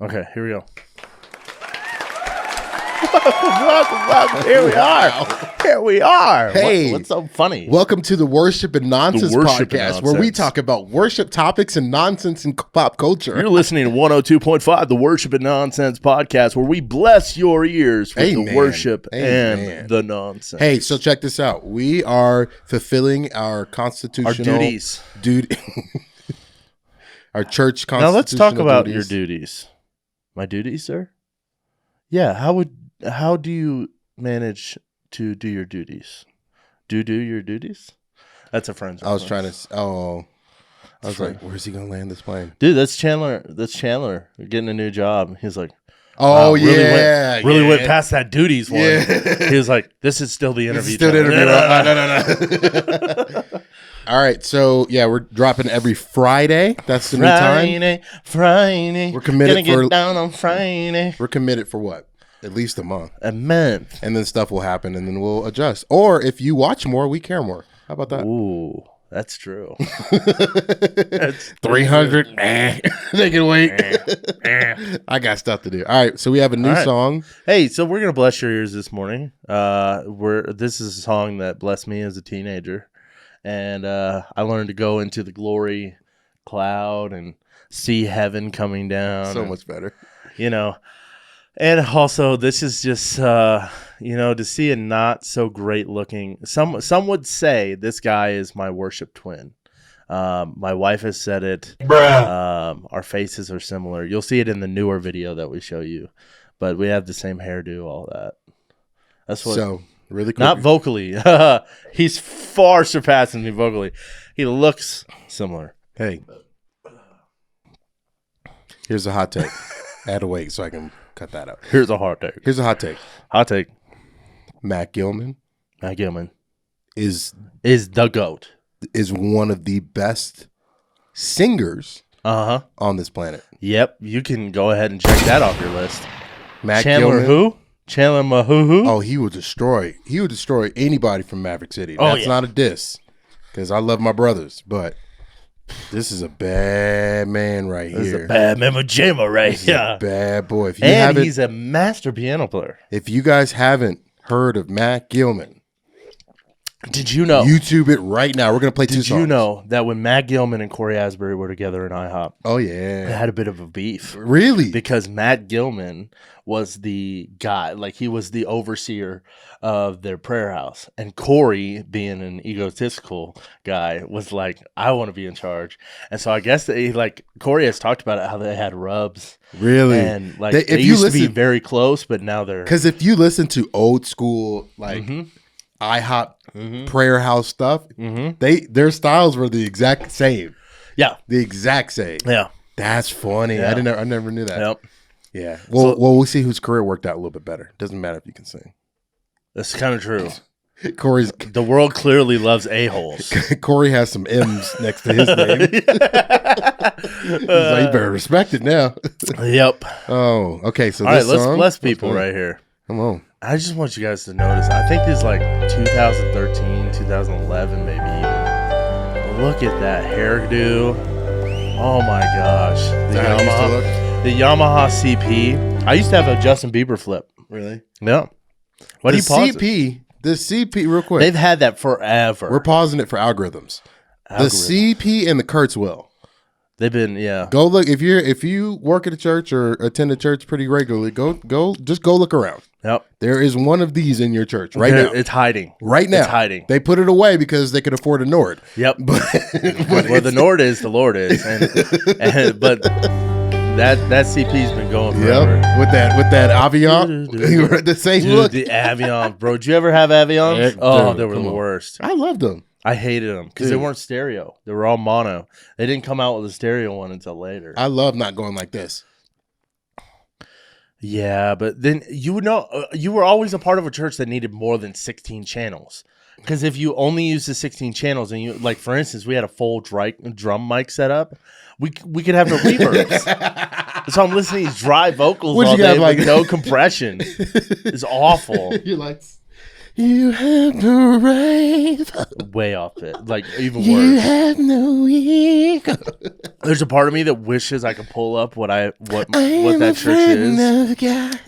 Okay, here we go. welcome. Here we are. Here we are. Hey. What's so funny? Welcome to the Worship and Nonsense Worship and podcast, where we Nonsense. talk about worship topics and nonsense in pop culture. You're listening to 102.5, the Worship and Nonsense podcast, where we bless your ears with Amen. the worship Amen. and the nonsense. Hey, so check this out. We are fulfilling our constitutional duties. Our church constitutional Now let's talk about duties. your duties. My duties, sir? Yeah, how do you manage to do your duties? Do your duties? That's a friend's. I was trying to. I was Fine. like, "Where's he gonna land this plane?" Dude, that's Chandler. That's Chandler getting a new job. He's like, Oh wow, yeah, really yeah. went past that duties one. Yeah. He was like, this is still the This interview. is still the time. interview. No. All right, so yeah, we're dropping every Friday. That's the new time. Friday. We're committed Gonna for- get down on Friday. We're committed for what? At least a month. A month. And then stuff will happen, and then we'll adjust. Or if you watch more, we care more. How about that? Ooh, that's true. 300. They can wait. I got stuff to do. All right, so we have a new All right. song. Hey, so we're gonna bless your ears this morning. This is a song that blessed me as a teenager, and I learned to go into the glory cloud and see heaven coming down. So and, much better. you know. And also, this is just to see a not so great looking. Some would say this guy is my worship twin. My wife has said it. Our faces are similar. You'll see it in the newer video that we show you, but we have the same hairdo, all that. That's what. So, really cool. Not vocally. He's far surpassing me vocally. He looks similar. Hey, here's a hot take. I had to wait so I can cut that out. Here's a hot take. Here's a hot take. Hot take. Matt Gilman Matt Gilman is the GOAT. one of the best singers on this planet. Yep. You can go ahead and check that off your list. Matt Chandler Gilman. who? Chandler Mahoo? Oh, he would destroy anybody from Maverick City. Oh, That's yeah. not a diss, because I love my brothers, but this is a bad man right This is here. a bad mama jammer right This is a here. bad boy. If you And haven't, he's a master piano player. if you guys haven't heard of Matt Gilman, Did you know? YouTube it right now. We're gonna play two Did songs. you know that when Matt Gilman and Corey Asbury were together in IHOP, Oh they yeah, had a bit of a beef? really? Because Matt Gilman was the guy, like he was the overseer of their prayer house. And Corey, being an egotistical guy, was like, I want to be in charge. And so I guess Corey has talked about it, how they had rubs. Really? And like They- they if you used to be listen- very close, but now they're Because if you listen to old school like IHOP prayer house stuff, their styles were the exact same. yeah. The exact same. Yeah. That's funny. Yeah. I never knew that. Yep. Yeah. Well, we'll see whose career worked out a little bit better. Doesn't matter if you can sing. That's kind of true. Corey's The world clearly loves a-holes. Corey has some M's next to his name. He's like, you better respect it now. Yep. Oh, okay. So All this right, let's song, bless people right here. Come on. I just want you guys to notice. I think this is like 2013, 2011, maybe even. Look at that hairdo. Oh my gosh. Is that how it used to look? The Yamaha CP. I used to have a Justin Bieber flip. Really? Yeah. Why do you pause it? The CP, real quick. They've had that forever. We're pausing it for algorithms. The CP and the Kurtzwell. They've been, yeah. Go look if you work at a church or attend a church pretty regularly. Go look around. Yep. There is one of these in your church right now. It's hiding. Right now, It's hiding. They put it away because they could afford a Nord. Yep. But Where the Nord is, the Lord is. But that CP's been going forever. Yep, with that Avion, the same Dude, look. the Avion. Bro, did you ever have Avions? Heck, Oh, dude, they were come the on. worst. I loved them. I hated them because they Dude. weren't stereo. They were all mono. They didn't come out with a stereo one until later. I love not going like this. Yeah, but then you would know you were always a part of a church that needed more than 16 channels. Because if you only use the 16 channels and you, like, for instance, we had a full drum mic set up, we could have no reverbs. So I'm listening to these dry vocals What'd all you day have, like- with no compression. It's awful. You're like, You have no right. Way off it. Like, even You worse. have no ego. There's a part of me that wishes I could pull up what I that church is. Of God.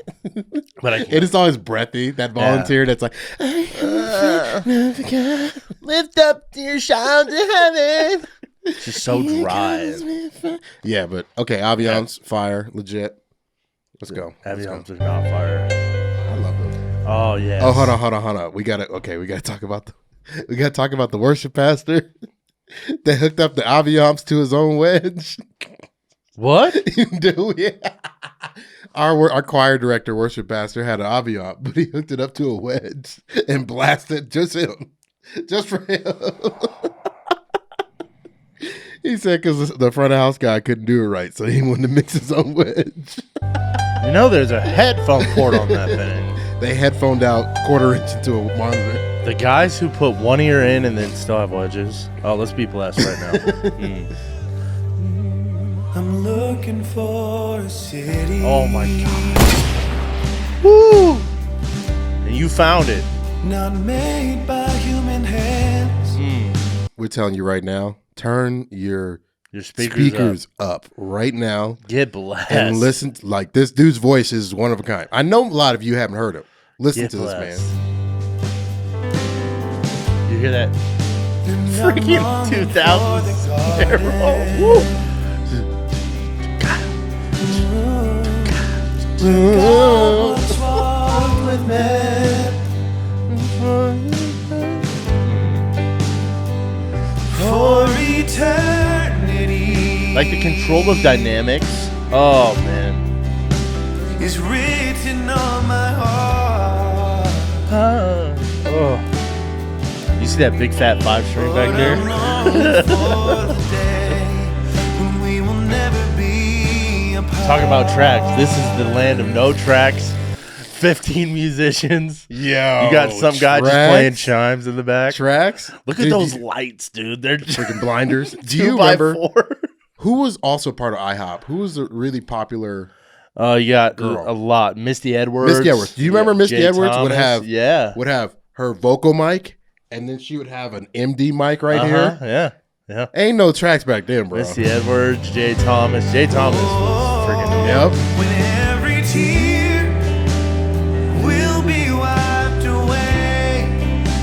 But I can't. It is always breathy, that volunteer that's like, I am a friend of God. Lift up your shout to heaven. It's just so dry. Yeah, but okay, Aviance, fire, legit. Let's go. Aviance is not fire. I love them. Oh yeah. Oh, hold on. We gotta talk about the worship pastor that hooked up the Aviance to his own wedge. What? Dude, yeah. Our choir director, worship pastor, had an Aviance, but he hooked it up to a wedge and blasted just for him. He said because the front of house guy couldn't do it right, so he wanted to mix his own wedge. You know, there's a headphone port on that thing. They headphoned out 1/4 inch into a monitor. The guys who put one ear in and then still have wedges. Oh, let's be blessed right now. I'm looking for a city. Oh my God. Woo! And you found it. Not made by human hands. We're telling you right now, turn your speakers up right now. Get blessed. And listen, like this dude's voice is one of a kind. I know a lot of you haven't heard him. Listen to this man. You hear that? Freaking 2000s snare roll. Woo! God once walked with men for eternity. Like the control of dynamics. Oh man. Is written on my heart. Oh. You see that big fat 5-string back there? Talking about tracks. This is the land of no tracks. 15 musicians. Yeah. You got some guy just playing chimes in the back. Tracks? Look at those lights, dude. They're freaking blinders. Do you 2x4. Who was also part of IHOP? Who was the really popular? You got girl? a lot. Misty Edwards. Do you remember Misty Jay Edwards Thomas? would have her vocal mic, and then she would have an MD mic right here. Yeah. Ain't no tracks back then, bro. Misty Edwards, Jay Thomas. Jay Thomas was freaking amazing. When every tear will be wiped away,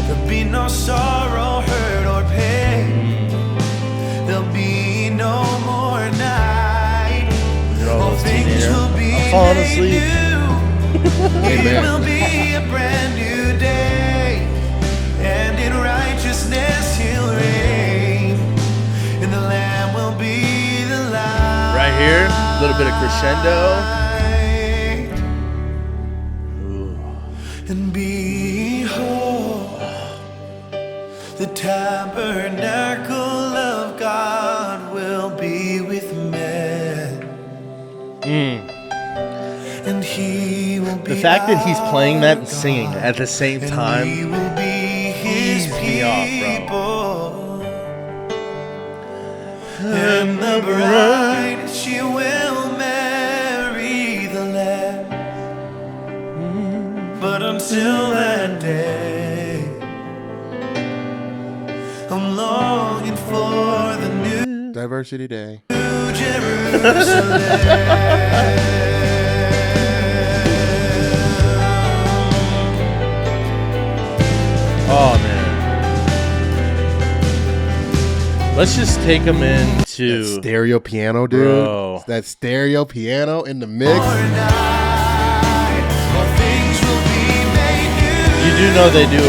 there'll be no sorrow, hurt, or pain. There'll be no more night. All things will be falling asleep. It will be a brand new day, and in righteousness he'll reign, and the Lamb will be the light. Right here, a little bit of crescendo. And behold, the tabernacle of God will be with men. And he will be the fact that he's playing that and singing at the same time, he will be his people. And the bride, she will marry the Lamb. But until that day, I'm longing for the new Diversity Day. Jerusalem. Oh man. Let's just take them into that stereo piano, dude. Bro. That stereo piano in the mix. You do know they do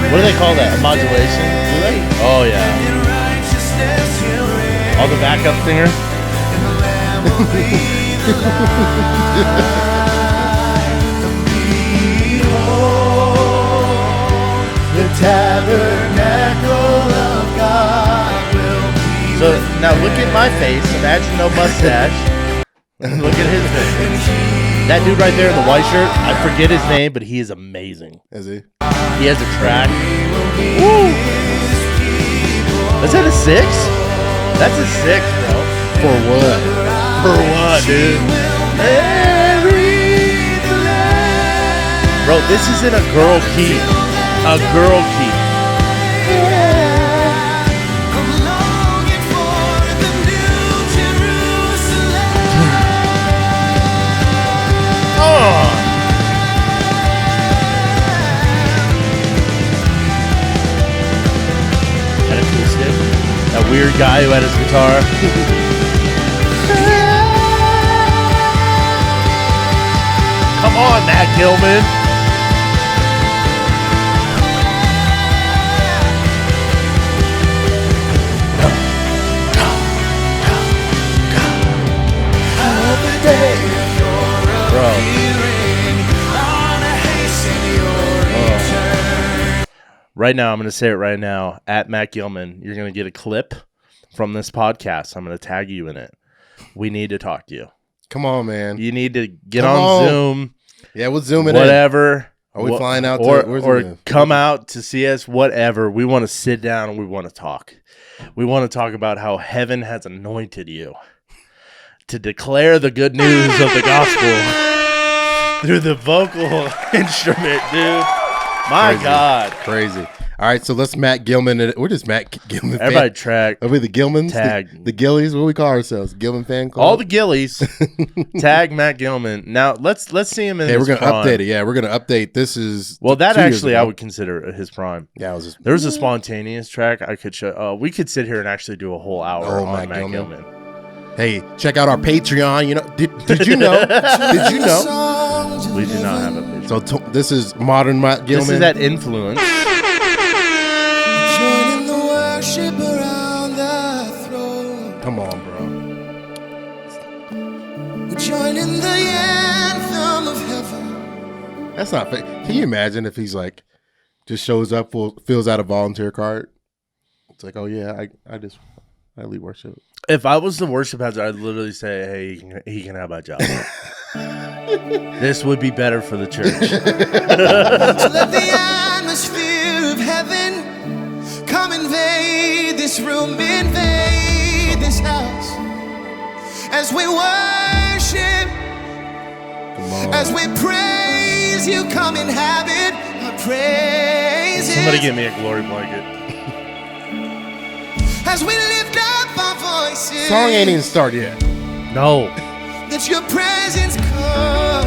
what do they call that? A modulation? Do they? Oh yeah. All the backup singer. The tabernacle of God will be. So now look at my face. Imagine no mustache. And look at his face. That dude right there in the white shirt, I forget his name, but he is amazing. Is he? He has a track. Woo! Is that a 6? That's a 6, bro. For what? For what, dude? Bro, Bro, this is in a girl key. A girl key. I'm longing for the new Jerusalem. Oh. That acoustic. That weird guy who had his guitar. Come on, Matt Gilman. Bro. Right now, I'm going to say it right now. At Matt Gilman, you're going to get a clip from this podcast. I'm going to tag you in it. We need to talk to you. Come on, man. You need to get Come on on. Zoom. Yeah, we'll zoom it in. Whatever. Are we flying out or come out to see us? Whatever. We want to sit down and we want to talk. We want to talk about how heaven has anointed you to declare the good news of the gospel through the vocal instrument, dude. My Crazy. God. Crazy. All right, so let's Matt Gilman. What is Matt Gilman? Everybody track. Are we the Gilmans? Tag. The Gillies? What do we call ourselves? Gilman fan club? All the Gillies. Tag Matt Gilman. Now, let's see him in Hey, his we're going to prime. update it. Yeah, we're going to update. This is Well, that 2 years actually ago. I would consider his prime. Yeah, it was just, There was a spontaneous track I could show. We could sit here and actually do a whole hour Oh, on Matt Matt Gilman. Gilman. hey, check out our Patreon. You know, did you know? Did you know? We do not have a picture. So this is modern Matt Gilman. This is that influence. Joining the worship around the throne. Come on, bro. We're joining the anthem of heaven. That's not fair. Can you imagine if he's like, just shows up, fills out a volunteer card? It's like, oh yeah, I lead worship. If I was the worship pastor, I'd literally say, hey, he can have my job. This would be better for the church. So let the atmosphere of heaven come invade this room, invade this house. As we worship, Come on. as we praise you, come inhabit our praises. Somebody give me a glory blanket. As we lift up our voices, Song ain't even started yet. No. that your presence come.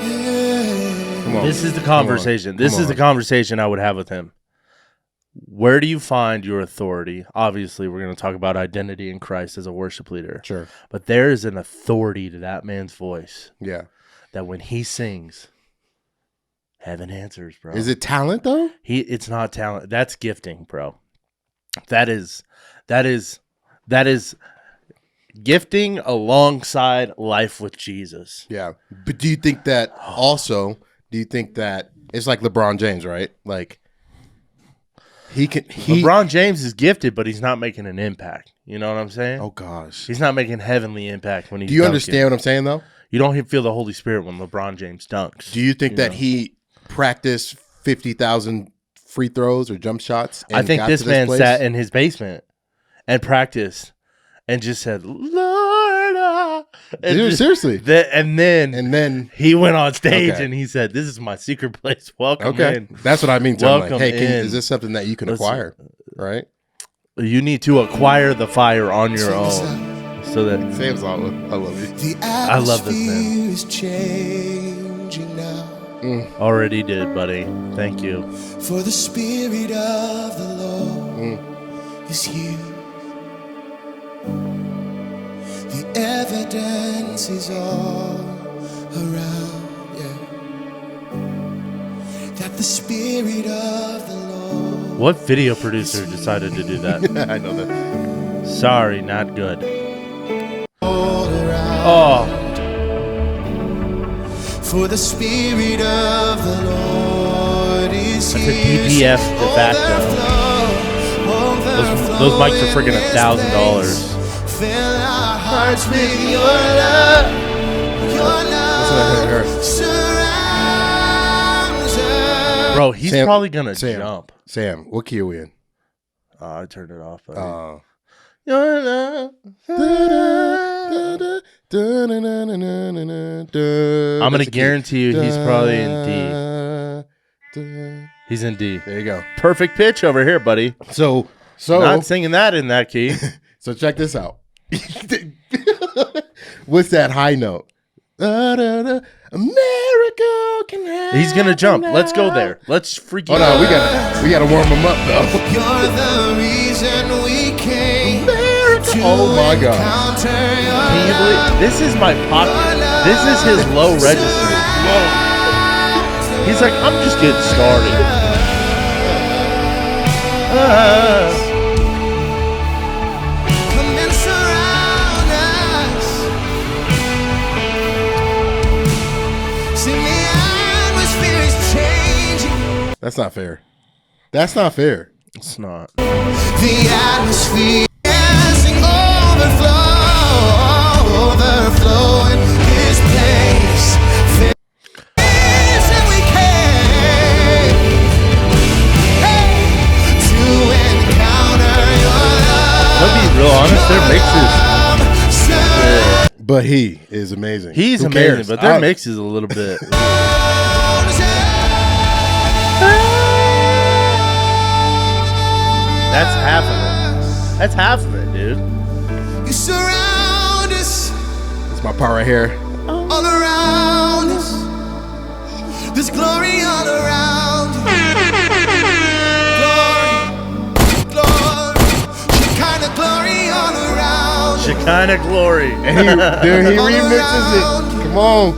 Yeah. Come on. This is the conversation. Come This on. is the conversation I would have with him. Where do you find your authority? Obviously, we're going to talk about identity in Christ as a worship leader. Sure. But there is an authority to that man's voice Yeah. that when he sings, heaven answers, bro. Is it talent though? It's not talent. That's gifting, bro. That is gifting alongside life with Jesus. Yeah. But do you think that also? Do you think that it's like LeBron James, right? Like LeBron James is gifted, but he's not making an impact. You know what I'm saying? Oh gosh. He's not making heavenly impact when he's Do you dunking. understand what I'm saying though? You don't feel the Holy Spirit when LeBron James dunks. Do you think that know? he practiced 50,000 free throws or jump shots? And I think got this to man place? sat in his basement and practiced and just said, Lord, and Dude, just- seriously. and then And then he went on stage Okay. and he said, "This is my secret place. Welcome okay, in. that's what I mean. To him. Like, Welcome hey, in. is this something that you can Listen. acquire? Right? You need to acquire the fire on your Sing this own." So that Sam's all. I love you. The I love this man. atmosphere is changing now. already did, buddy. Thank you. For the Spirit of the Lord is here. The evidence is all around, yeah. That the Spirit of the Lord. What video producer decided to do that? I know that. Sorry, not good. All around. Oh, For the Spirit of the Lord is That's a here. DPF de facto. Those mics are freaking $1,000. Fill our hearts with your love. Your That's what I love heard. surrounds us. Bro, he's Sam- probably gonna Sam. jump. Sam, what key are we in? I turned it off. Buddy. Uh, Your love. I'm gonna guarantee you he's probably in D. He's in D. There you go. Perfect pitch over here, buddy. So Not singing that in that key. So check this out. What's that high note? America can have. He's gonna jump. Let's go there. Let's freaking. Oh no, we gotta warm him up though. You're the reason we came. Oh my God! Can you believe this is my pocket? This is his low register. He's like, I'm just getting started. Come and surround us. Sing, the atmosphere is changing. That's not fair. That's not fair. It's not. The atmosphere is overflowing this place. And we came to encounter your love. I'll be real honest. Their mixes. But he is amazing. He's Who amazing, cares? but their mix is a little bit. That's half of it. That's half of it, dude. You surround us That's my part right here. all around us. There's glory all around. Glory, Shekinah glory all around. Shekinah glory. And he remixes it. Come on.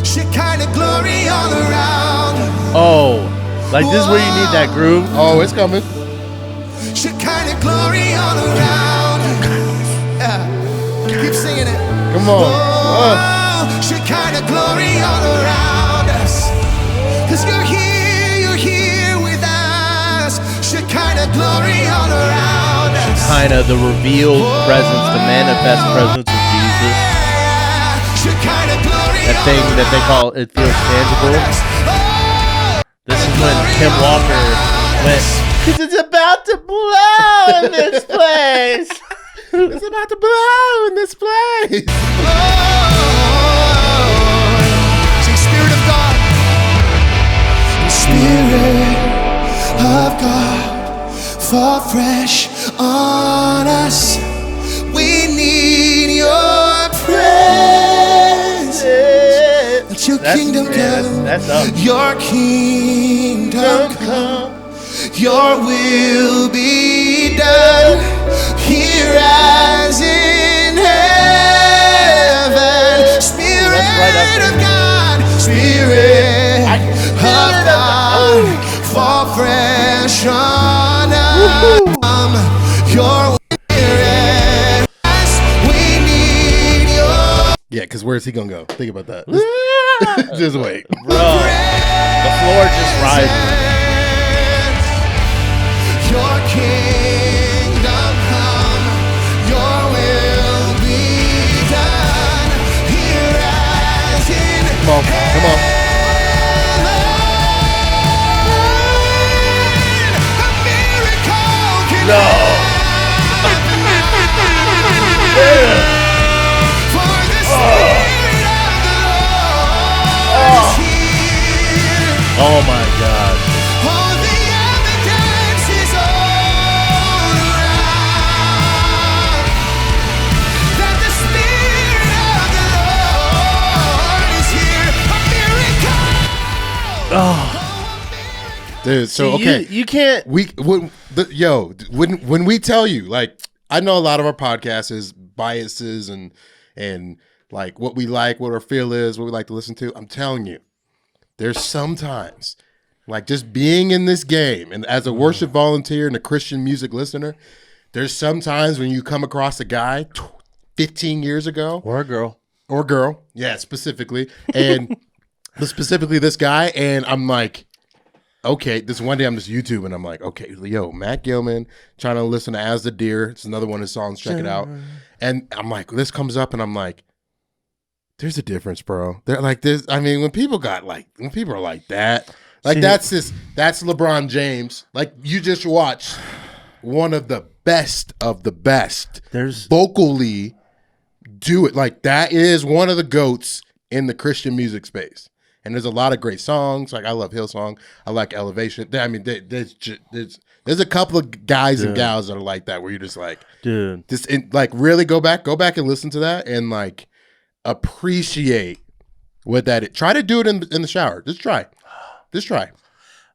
Shekinah glory all around. Oh, like this is where you need that groove. Oh, it's coming. Shekinah glory all around. Yeah. Keep singing it. Come on. Oh, Shekinah glory all around us. 'Cause you're here with us. Shekinah glory all around us. Kind of the revealed presence, the manifest presence of Jesus. Shekinah glory That thing all that they call it feels tangible. around us. Oh, This is when Kim Walker went, "'Cause it's about to blow in this place." It's about to blow in this place. Say, Spirit of God. Spirit of God, fall fresh on us. We need your presence. Let your kingdom come. That's up. Your kingdom come. Your will be done here as in heaven. Spirit of God, Spirit of God, fall fresh on us. Your spirit, we need your Yeah, because where's he gonna go? Think about that. Just wait. Bro, the floor just rises. Your kingdom come, your will be done here as in Come on, come on. a miracle can No. for the Spirit of the Lord is here. Oh my God. All the evidence is all around that the Spirit of the Lord is here. A miracle. Oh, Dude, so see, okay. you can't. When we tell you, like, I know a lot of our podcasts is biases and like what we like, what our feel is, what we like to listen to. I'm telling you, there's sometimes like just being in this game and as a worship volunteer and a Christian music listener, there's sometimes when you come across a guy 15 years ago Or a girl. or girl, yeah, specifically, and specifically this guy, and I'm like, okay, this one day I'm just YouTube and I'm like, okay, yo, Matt Gilman, trying to listen to As the Deer. It's another one of his songs, check it out. And I'm like, this comes up and I'm like, there's a difference, bro. They're like this. I mean, when people are like that, like See- that's LeBron James. Like you just watched one of the best There's vocally do it. Like, that is one of the GOATs in the Christian music space. And there's a lot of great songs. Like, I love Hillsong. I like Elevation. I mean, there's a couple of guys and gals that are like that, where you're just like, dude, just like really go back and listen to that and like appreciate what that is. Try to do it in the shower. Just try.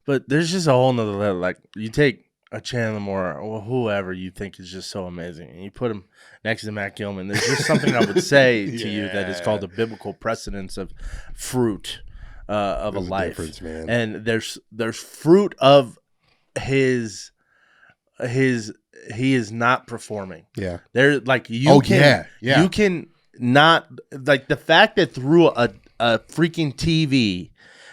But there's just a whole nother level. Like, you take a Chandler Moore or whoever you think is just so amazing, and you put him next to Matt Gilman. There's just something I would say to you that is called the biblical precedence of fruit of a life, man. And there's fruit of his he is not performing. Yeah, there like you can yeah. you can not, like, the fact that through a freaking TV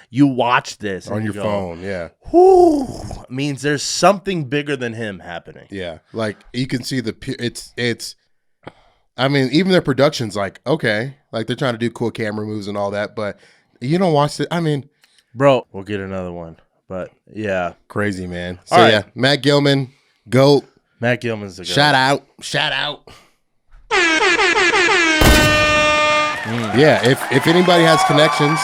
you watch this on your phone, yeah, whoo, means there's something bigger than him happening. Yeah, like you can see it's. I mean, even their production's like, okay, like they're trying to do cool camera moves and all that, but you don't watch it. I mean, bro, we'll get another one, but yeah, crazy, man. So right. yeah, Matt Gilman, GOAT. Matt Gilman's the GOAT. Shout out. Yeah, if anybody has connections,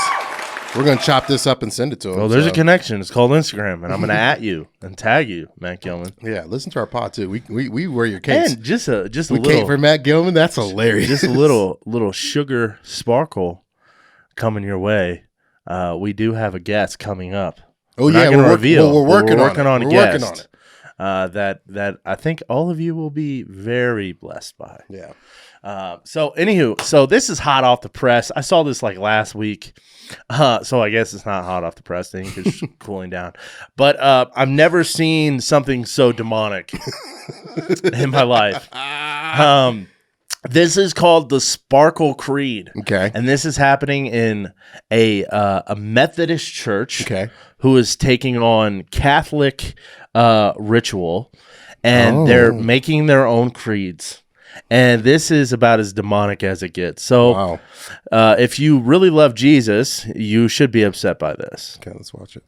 we're gonna chop this up and send it to them. Well, there's a connection. It's called Instagram, and I'm gonna at you and tag you, Matt Gilman. Yeah, listen to our pod too. We wear your case. And just a we little for Matt Gilman. That's hilarious. Just a little sugar sparkle coming your way. We do have a guest coming up. Oh yeah, we're working on a guest that I think all of you will be very blessed by. Yeah. So anywho, this is hot off the press. I saw this like last week. So I guess it's not hot off the press thing. It's cooling down. But I've never seen something so demonic in my life. This is called the Sparkle Creed. Okay. And this is happening in a Methodist church. Okay. Who is taking on Catholic ritual, and they're making their own creeds. And this is about as demonic as it gets. So if you really love Jesus, you should be upset by this. Okay, let's watch it.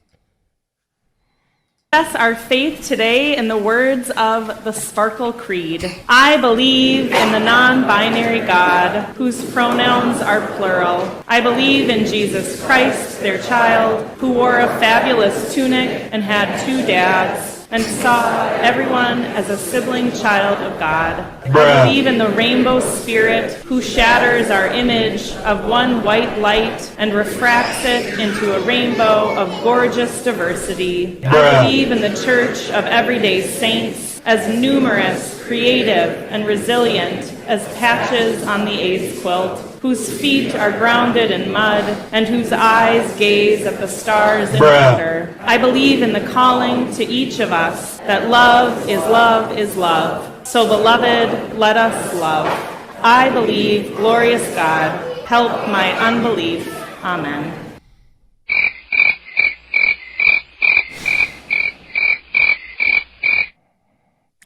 Our faith today in the words of the Sparkle Creed. I believe in the non-binary God, whose pronouns are plural. I believe in Jesus Christ, their child, who wore a fabulous tunic and had 2 dads, and saw everyone as a sibling child of God. I believe in the rainbow spirit, who shatters our image of one white light and refracts it into a rainbow of gorgeous diversity. I believe in the church of everyday saints, as numerous, creative, and resilient as patches on the AIDS quilt, whose feet are grounded in mud and whose eyes gaze at the stars in wonder. I believe in the calling to each of us that love is love is love. So, beloved, let us love. I believe, glorious God, help my unbelief. Amen.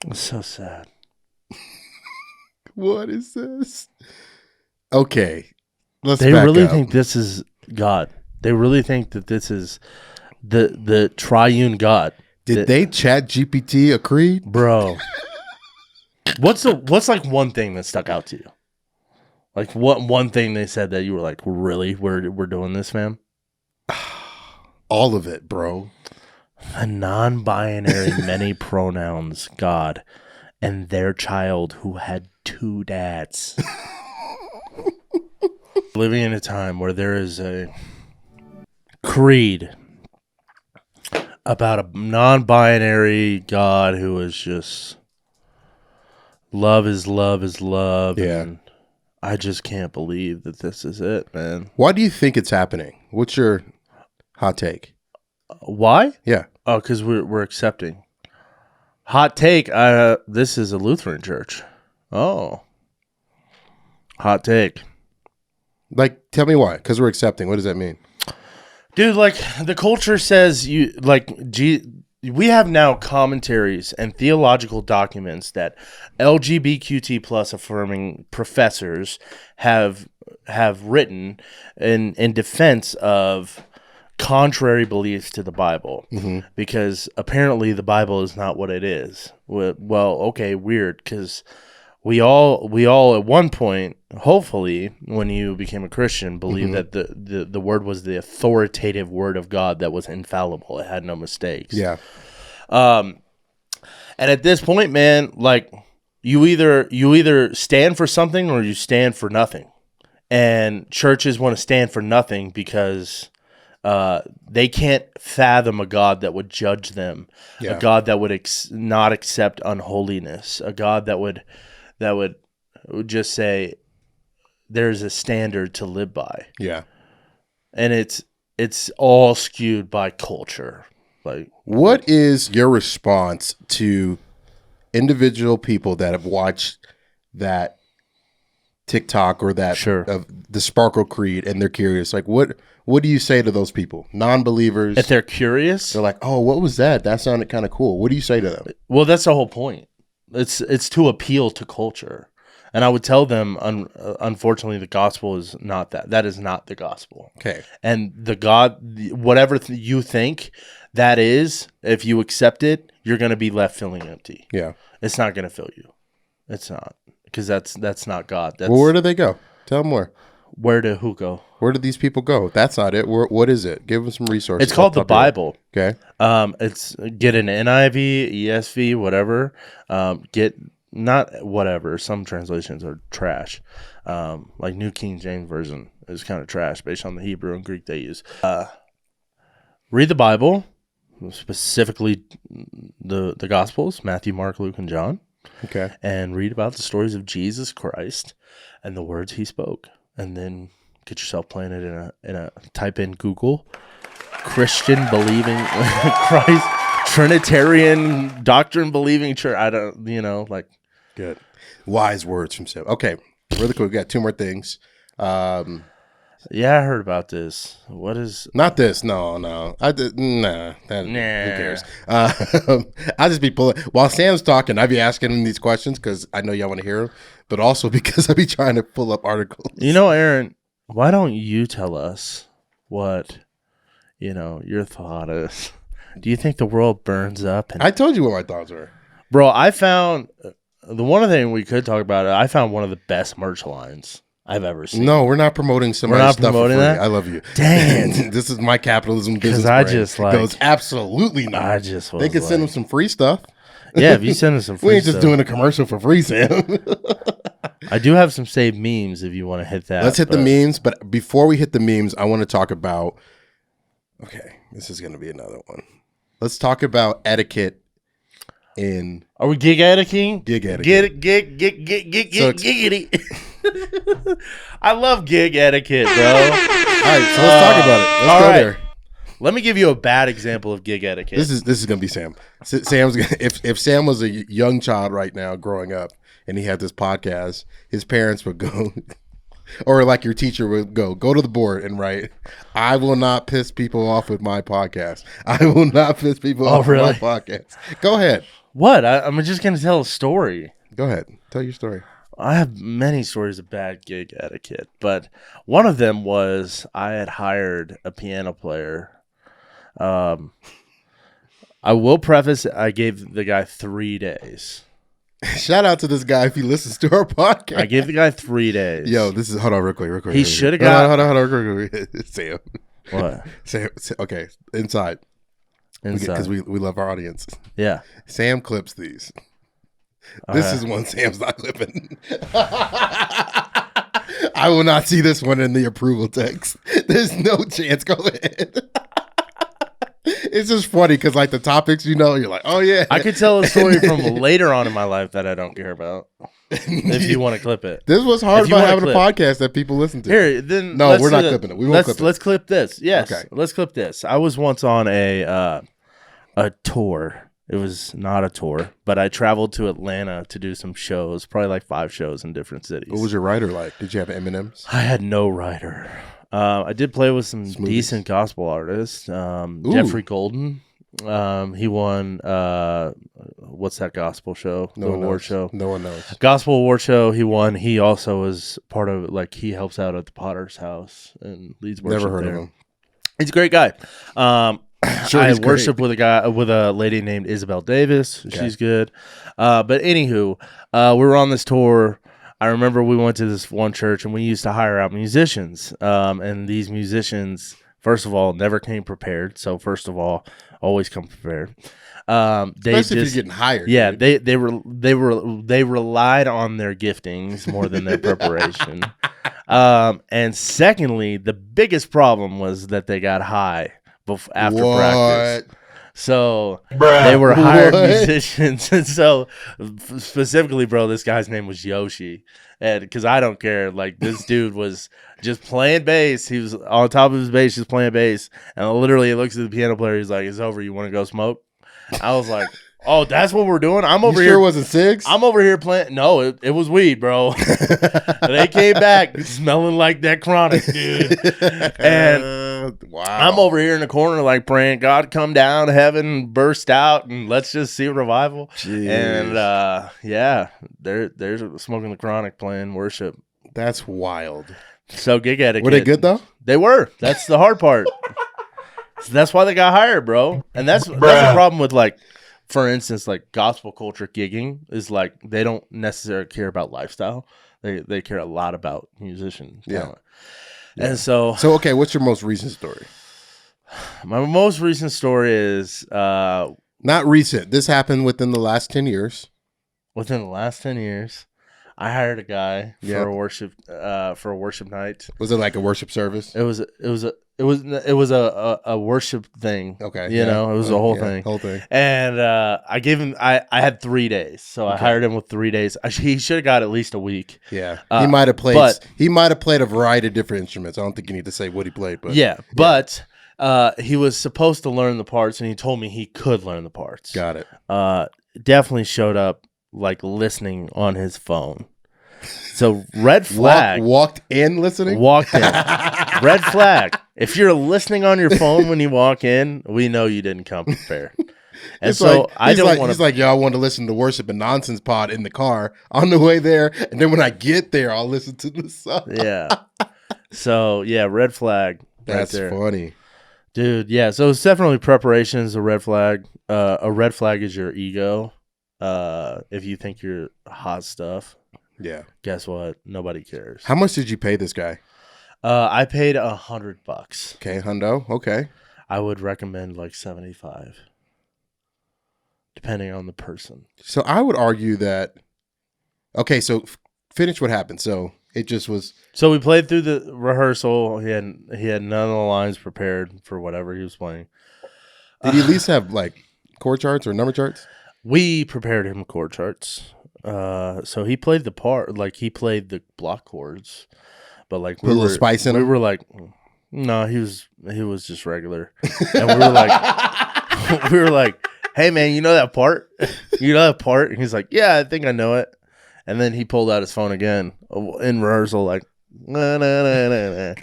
It's so sad. What is this? Okay, They really think this is God. They really think that this is the triune God. Did they chat GPT a creed? Bro? What's like one thing that stuck out to you? Like, what one thing they said that you were like, really, we're doing this, fam? All of it, bro. A non-binary many pronouns God and their child who had 2 dads. Living in a time where there is a creed about a non-binary God who is just love is love is love. Yeah. And I just can't believe that this is it, man. Why do you think it's happening? What's your hot take? Why? Yeah. Oh, because we're accepting. Hot take. This is a Lutheran church. Oh. Hot take. Like, tell me why. Because we're accepting. What does that mean? Dude, like, the culture says we have now commentaries and theological documents that LGBTQ plus affirming professors have written in defense of contrary beliefs to the Bible, because apparently the Bible is not what it is. Well, okay, weird, because we all at one point, hopefully, when you became a Christian, believed that the word was the authoritative word of God that was infallible. It had no mistakes. Yeah. And at this point, man, like you either stand for something or you stand for nothing. And churches want to stand for nothing because they can't fathom a God that would judge them, Yeah. a God that would not accept unholiness, a God that would just say there's a standard to live by. Yeah. And it's all skewed by culture. Like, what is your response to individual people that have watched that TikTok or that Sure. of the Sparkle Creed and they're curious? Like, what do you say to those people? Non-believers. if they're curious, They're like, oh, what was that? That sounded kind of cool. What do you say to them? well, that's the whole point. It's to appeal to culture. And I would tell them, unfortunately, the gospel is not that. That is not the gospel. Okay. And the God, whatever you think that is, if you accept it, you're going to be left feeling empty. Yeah. It's not going to fill you. It's not. Because that's not God. That's, Well, where do they go? Tell them more. where do who go? Where do these people go? That's not it. What is it? Give them some resources. It's called the Bible. Okay. It's get an NIV, ESV, whatever. Get not whatever. Some translations are trash. Like New King James Version is kind of trash based on the Hebrew and Greek they use. Read the Bible, specifically the Gospels, Matthew, Mark, Luke, and John, Okay. and read about the stories of Jesus Christ and the words he spoke, and then get yourself planted in a type in Google Christian believing Christ Trinitarian doctrine believing church. I don't, like. Good. Wise words from Sam. Okay. Really quick. We got two more things. Yeah, I heard about this. What is? Not this. No. I did. Nah. Who cares? I'll just be pulling while Sam's talking. I'd be asking him these questions because I know y'all want to hear them, but also because I'd be trying to pull up articles. Aaron, why don't you tell us what your thought is? Do you think the world burns up? I told you what my thoughts were. Bro, I found the one thing we could talk about. I found one of the best merch lines I've ever seen. No, we're not promoting somebody's not stuff promoting for free. that? I love you. Dang it. This is my capitalism business. I brain. just like- goes absolutely not. I just was they could send them like- some free stuff. Yeah, if you send us some free We ain't just stuff. doing a commercial for free, Sam. I do have some saved memes if you want to hit that. Let's hit the but- memes, but before we hit the memes, I want to talk about. Okay, this is going to be another one. Let's talk about etiquette in Are we gig etiquette? Gig etiquette. Get it, giggity. I love gig etiquette, bro. All right, so let's talk about it. Let's all go right. there. Let me give you a bad example of gig etiquette. This is going to be Sam. Sam's gonna, if Sam was a young child right now growing up and he had this podcast, his parents would go, or like your teacher would go to the board and write, "I will not piss people off with my podcast. I will not piss people off really? with my podcast." Go ahead. What? I'm just going to tell a story. Go ahead. Tell your story. I have many stories of bad gig etiquette, but one of them was I had hired a piano player. I will preface, I gave the guy 3 days. Shout out to this guy if he listens to our podcast. I gave the guy 3 days. Yo, this is hold on real quick. He shoulda got- hold on real quick. Sam. What? Sam. Okay, inside. Because we love our audience. Yeah. Sam clips these. This is one Sam's not clipping. I will not see this one in the approval text. There's no chance. Go ahead. It's just funny because like the topics, you're like, oh yeah. I could tell a story from later on in my life that I don't care about. If you want to clip it. This was hard If you about wanna having a podcast that people listen to. Here, then. No, let's we're do not the- clipping it. We won't clip it. Let's clip this. Yes. Okay. Let's clip this. I was once on a tour. It was not a tour, but I traveled to Atlanta to do some shows, probably like 5 shows in different cities. What was your writer like? Did you have M&Ms? I had no writer. I did play with some decent gospel artists. Jeffrey Golden. He won what's that gospel show? No the one award knows. show. No one knows. Gospel award show. He won. He also was part of he helps out at the Potter's House and leads worship. Never heard there. of him. He's a great guy. Sure, I he's great. worship with a lady named Isabel Davis. Okay. She's good. But anywho, we were on this tour. I remember we went to this one church and we used to hire out musicians. And these musicians, first of all, never came prepared. So first of all, always come prepared. Especially if you're getting hired. Yeah, dude. they relied on their giftings more than their preparation. And secondly, the biggest problem was that they got high after practice. So they were hired musicians, and so specifically, bro, this guy's name was Yoshi, and because I don't care, like this dude was just playing bass. He was on top of his bass, just playing bass, and literally he looks at the piano player. He's like, "It's over. You want to go smoke?" I was like, "Oh, that's what we're doing." I'm over You here. sure wasn't cigs? I'm over here playing. No, it was weed, bro. They came back smelling like that chronic, dude. And wow. I'm over here in the corner, like praying, God, come down, heaven burst out, and let's just see a revival. Jeez. And yeah, there's smoking the chronic, playing worship. That's wild. So gig etiquette. Were they good though? They were. That's the hard part. So that's why they got hired, bro. And that's the problem with, like, for instance, like gospel culture gigging is like they don't necessarily care about lifestyle. They care a lot about musician talent. Yeah. And so okay, what's your most recent story? My most recent story is Not recent. This happened within the last 10 years. within the last 10 years. I hired a guy for a worship night. Was it like a worship service? It was a worship thing. Okay. You know, it was a whole thing. Whole thing. And I gave him I had 3 days. So I hired him with 3 days. He should have got at least a week. Yeah. He might have played a variety of different instruments. I don't think you need to say what he played, but but he was supposed to learn the parts and he told me he could learn the parts. Got it. Definitely showed up like listening on his phone. So red flag. Walked in listening? Walked in. Red flag. If you're listening on your phone when you walk in, we know you didn't come prepared. And It's so like, I don't want to. He's like, yo, I want to listen to worship and nonsense pod in the car on the way there, and then when I get there, I'll listen to the song. Yeah. So yeah, red flag. That's right there. funny, dude. Yeah. So it's definitely preparation is a red flag. A red flag is your ego. If you think you're hot stuff, yeah. guess what? Nobody cares. How much did you pay this guy? I paid $100. Okay, hundo. Okay. I would recommend like 75, depending on the person. So I would argue that. Okay, so finish what happened. So it just was. So we played through the rehearsal. He had none of the lines prepared for whatever he was playing. Did he at least have like chord charts or number charts? We prepared him chord charts. So he played the part, like he played the block chords, but like Put a little spice in we him? were like, no, he was just regular, and we were like, hey man, you know that part? You know that part? And he's like, yeah, I think I know it. And then he pulled out his phone again in rehearsal, like, nah, nah, nah, nah, nah.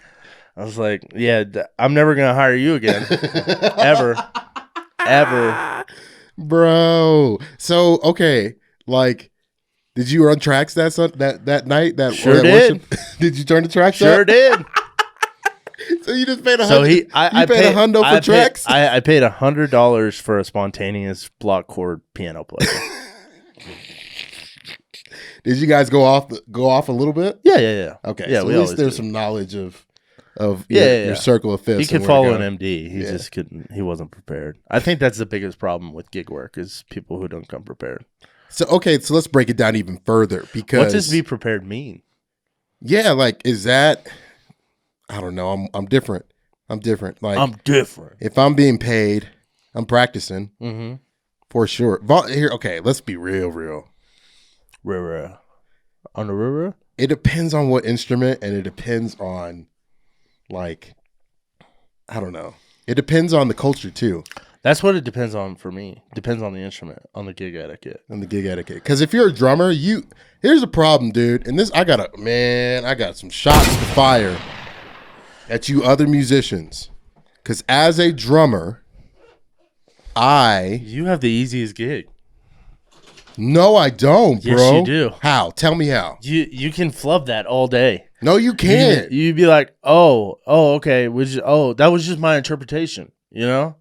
I was like, yeah, I'm never gonna hire you again, ever. Bro. So okay, like, did you run tracks that night? Sure did. Did you turn the tracks Sure up? did. So you just paid $100. So I paid $100 for tracks. I paid $100 for a spontaneous block chord piano player. Did you guys go off a little bit? Yeah. Okay. Yeah, so we at always least there's do. some knowledge of Yeah. your circle of fifths. He could and where to follow go. an MD. He just couldn't. He wasn't prepared. I think that's the biggest problem with gig work is people who don't come prepared. So okay, so let's break it down even further because What does be prepared mean? Yeah, like is that? I don't know. I'm different. Like I'm different. if I'm being paid, I'm practicing Mm-hmm. for sure. Here, okay, let's be real. Rara. On the river? It depends on what instrument, and it depends on, like, I don't know. It depends on the culture too. That's what it depends on for me. Depends on the instrument, on the gig etiquette. And the gig etiquette. Because if you're a drummer, here's a problem, dude. And this, I got some shots to fire at you other musicians. Because as a drummer, You have the easiest gig. No, I don't, bro. Yes, you do. How? Tell me how. You can flub that all day. No, you can't. You'd be like, okay, that was just my interpretation, you know?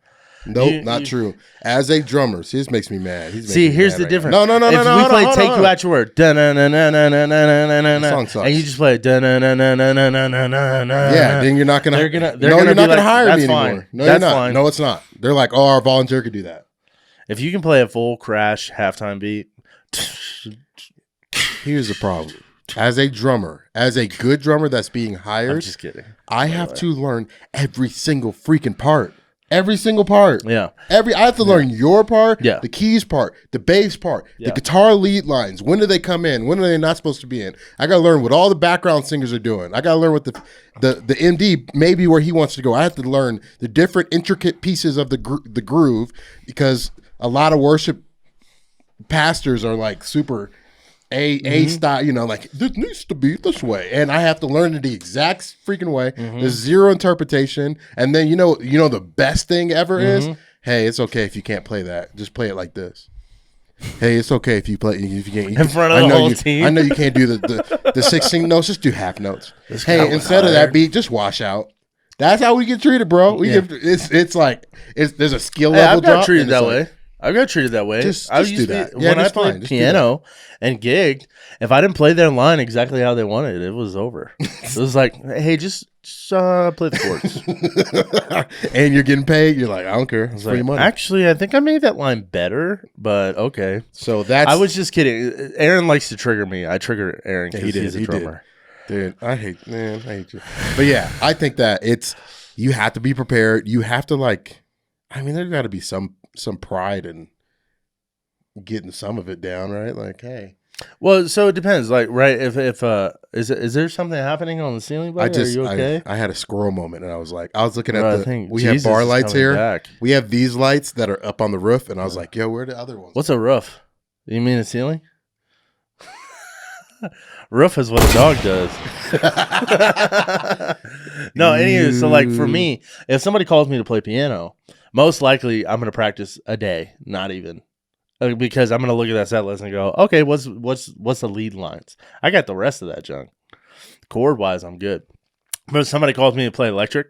Nope, not true. As a drummer, see, this makes me mad. Here's the difference. No. If we play "Take You At Your Word," Song sucks. and you just play yeah, then you're not gonna. They're gonna hire that's me fine. anymore. No, That's you're not. fine. No, it's not. They're like, oh, our volunteer could do that. If you can play a full crash halftime beat, Here's the problem. As a drummer, as a good drummer that's being I'm hired, just kidding. I have to learn every single freaking part. Every single part. Yeah. I have to learn your part, Yeah. the keys part, the bass part, Yeah. the guitar lead lines. When do they come in? When are they not supposed to be in? I gotta learn what all the background singers are doing. I gotta learn what the MD maybe where he wants to go. I have to learn the different intricate pieces of the groove because a lot of worship pastors are like super A style, like this needs to be this way, and I have to learn it the exact freaking way. There's zero interpretation, and then the best thing ever is, hey, it's okay if you can't play that, just play it like this. Hey, it's okay if you can't In front of the whole team. I know you can't do the 16 notes, just do half notes. Hey, instead of that beat, just wash out. That's how we get treated, bro. There's a skill level I've got drop, treated and that it's way. like, I got treated that way. Just I used do to be- that. Yeah, when I that's fine. played Just do piano and gigged, if I didn't play their line exactly how they wanted, it was over. It was like, hey, just play the chords. and you're getting paid. You're like, I don't care. It's free Like, money. actually, I think I made that line better, but okay. So that's. I was just kidding. Aaron likes to trigger me. I trigger Aaron because he's a drummer. Dude, I hate you. But yeah, I think that you have to be prepared. You have to there's got to be some pride in getting some of it down, right? Like, hey. Well, so it depends. Like, right? If is there something happening on the ceiling? Buddy? Are you okay? I had a squirrel moment, and I was looking Bro, I at think we Jesus have bar is lights coming here. back. We have these lights that are up on the roof, and I was like, yo, where are the other ones? What's a roof? You mean a ceiling? Roof is what a dog does. No, anyway, so like for me, if somebody calls me to play piano, most likely I'm going to practice a day, not even. Because I'm going to look at that set list and go, okay, what's the lead lines? I got the rest of that junk. Chord wise, I'm good. But if somebody calls me to play electric,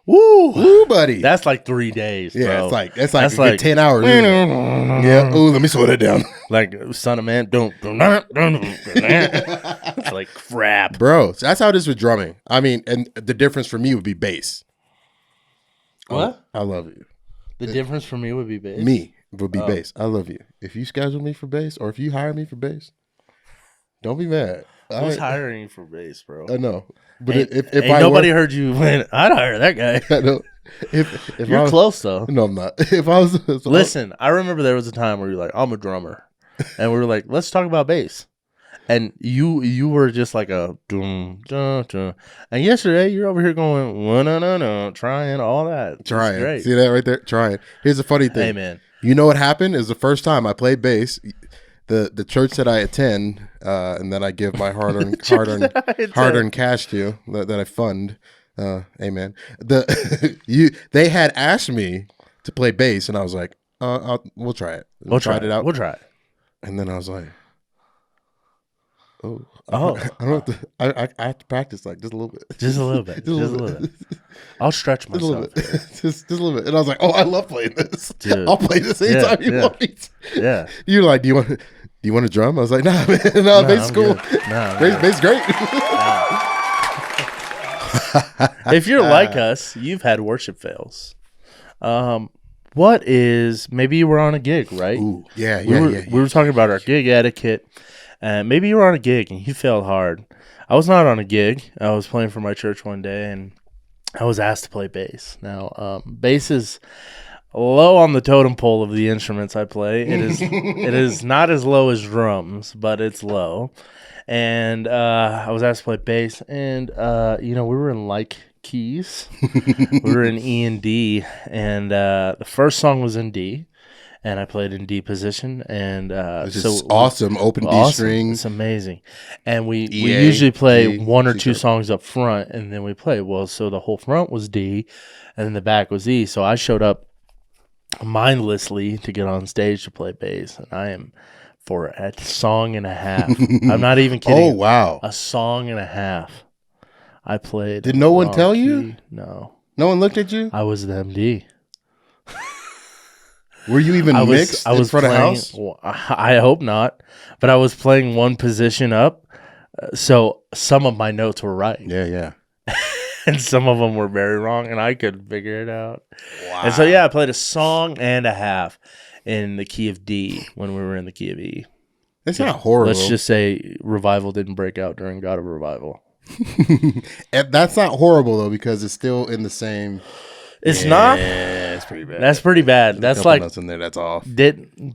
woo, buddy. that's like 3 days, bro. Yeah, it's like a good 10 hours. Yeah. Ooh, let me slow that down. Like Son of Man, it's like crap. Bro, so that's how it is with drumming. I mean, and the difference for me would be bass. What? I love you. The difference for me would be bass. Me would be bass. I love you. If you schedule me for bass or if you hire me for bass, don't be mad. Who's hiring you for bass, bro? I know. But if ain't I nobody heard you win, I'd hire that guy. I know. If You're close though. No, I'm not. If I was Listen, I remember there was a time where you're like, I'm a drummer. And we were like, let's talk about bass. And you were just like a dum dum dum. And yesterday you're over here going, no, trying all that. trying. Great. See that right there? Trying. Here's the funny thing. Hey man. You know what happened? Is the first time I played bass. The church that I attend, and that I give my hard-earned cash to, that I fund, amen. They had asked me to play bass, and I was like, we'll try it. We'll try it out. We'll try it. And then I was like, Oh. I don't have to. I have to practice like just a little bit. Just a little bit. Just a little bit. I'll stretch Just a little myself. bit. just a little bit. And I was like, oh, I love playing this. Dude. I'll play this anytime you want me to. Yeah. You're like, do you want to drum? I was like, nah, man. No, bass is I'm cool. good. Nah, Bass is great. If you're like us, you've had worship fails. What is, maybe you were on a gig, right? Ooh, yeah. We were talking about our gig etiquette, and maybe you were on a gig and you failed hard. I was not on a gig. I was playing for my church one day, and I was asked to play bass. Now, bass is low on the totem pole of the instruments I play. It is not as low as drums, but it's low. And I was asked to play bass, and we were in like keys. We were in E and D, and the first song was in D, and I played in D position, and This is awesome. Open D string. It's amazing. And we E, A, usually play G, one or C two sharp. songs up front, and then we play. Well, so the whole front was D, and then the back was E. So I showed up mindlessly to get on stage to play bass, and I am for a song and a half. I'm not even kidding. Oh, wow. A song and a half. I played. Did no one wrong tell you? key. No. No one looked at you? I was the MD. Were you even mixed in front of house? Well, I hope not, but I was playing one position up, so some of my notes were right, Yeah. and some of them were very wrong, and I couldn't figure it out. Wow. And so yeah, I played a song and a half in the key of D when we were in the key of E. It's not horrible. Let's just say revival didn't break out during God of Revival. And that's not horrible though, because it's still in the same. It's not. Yeah, it's pretty bad. That's pretty bad. There's a That's couple like notes in there. That's off.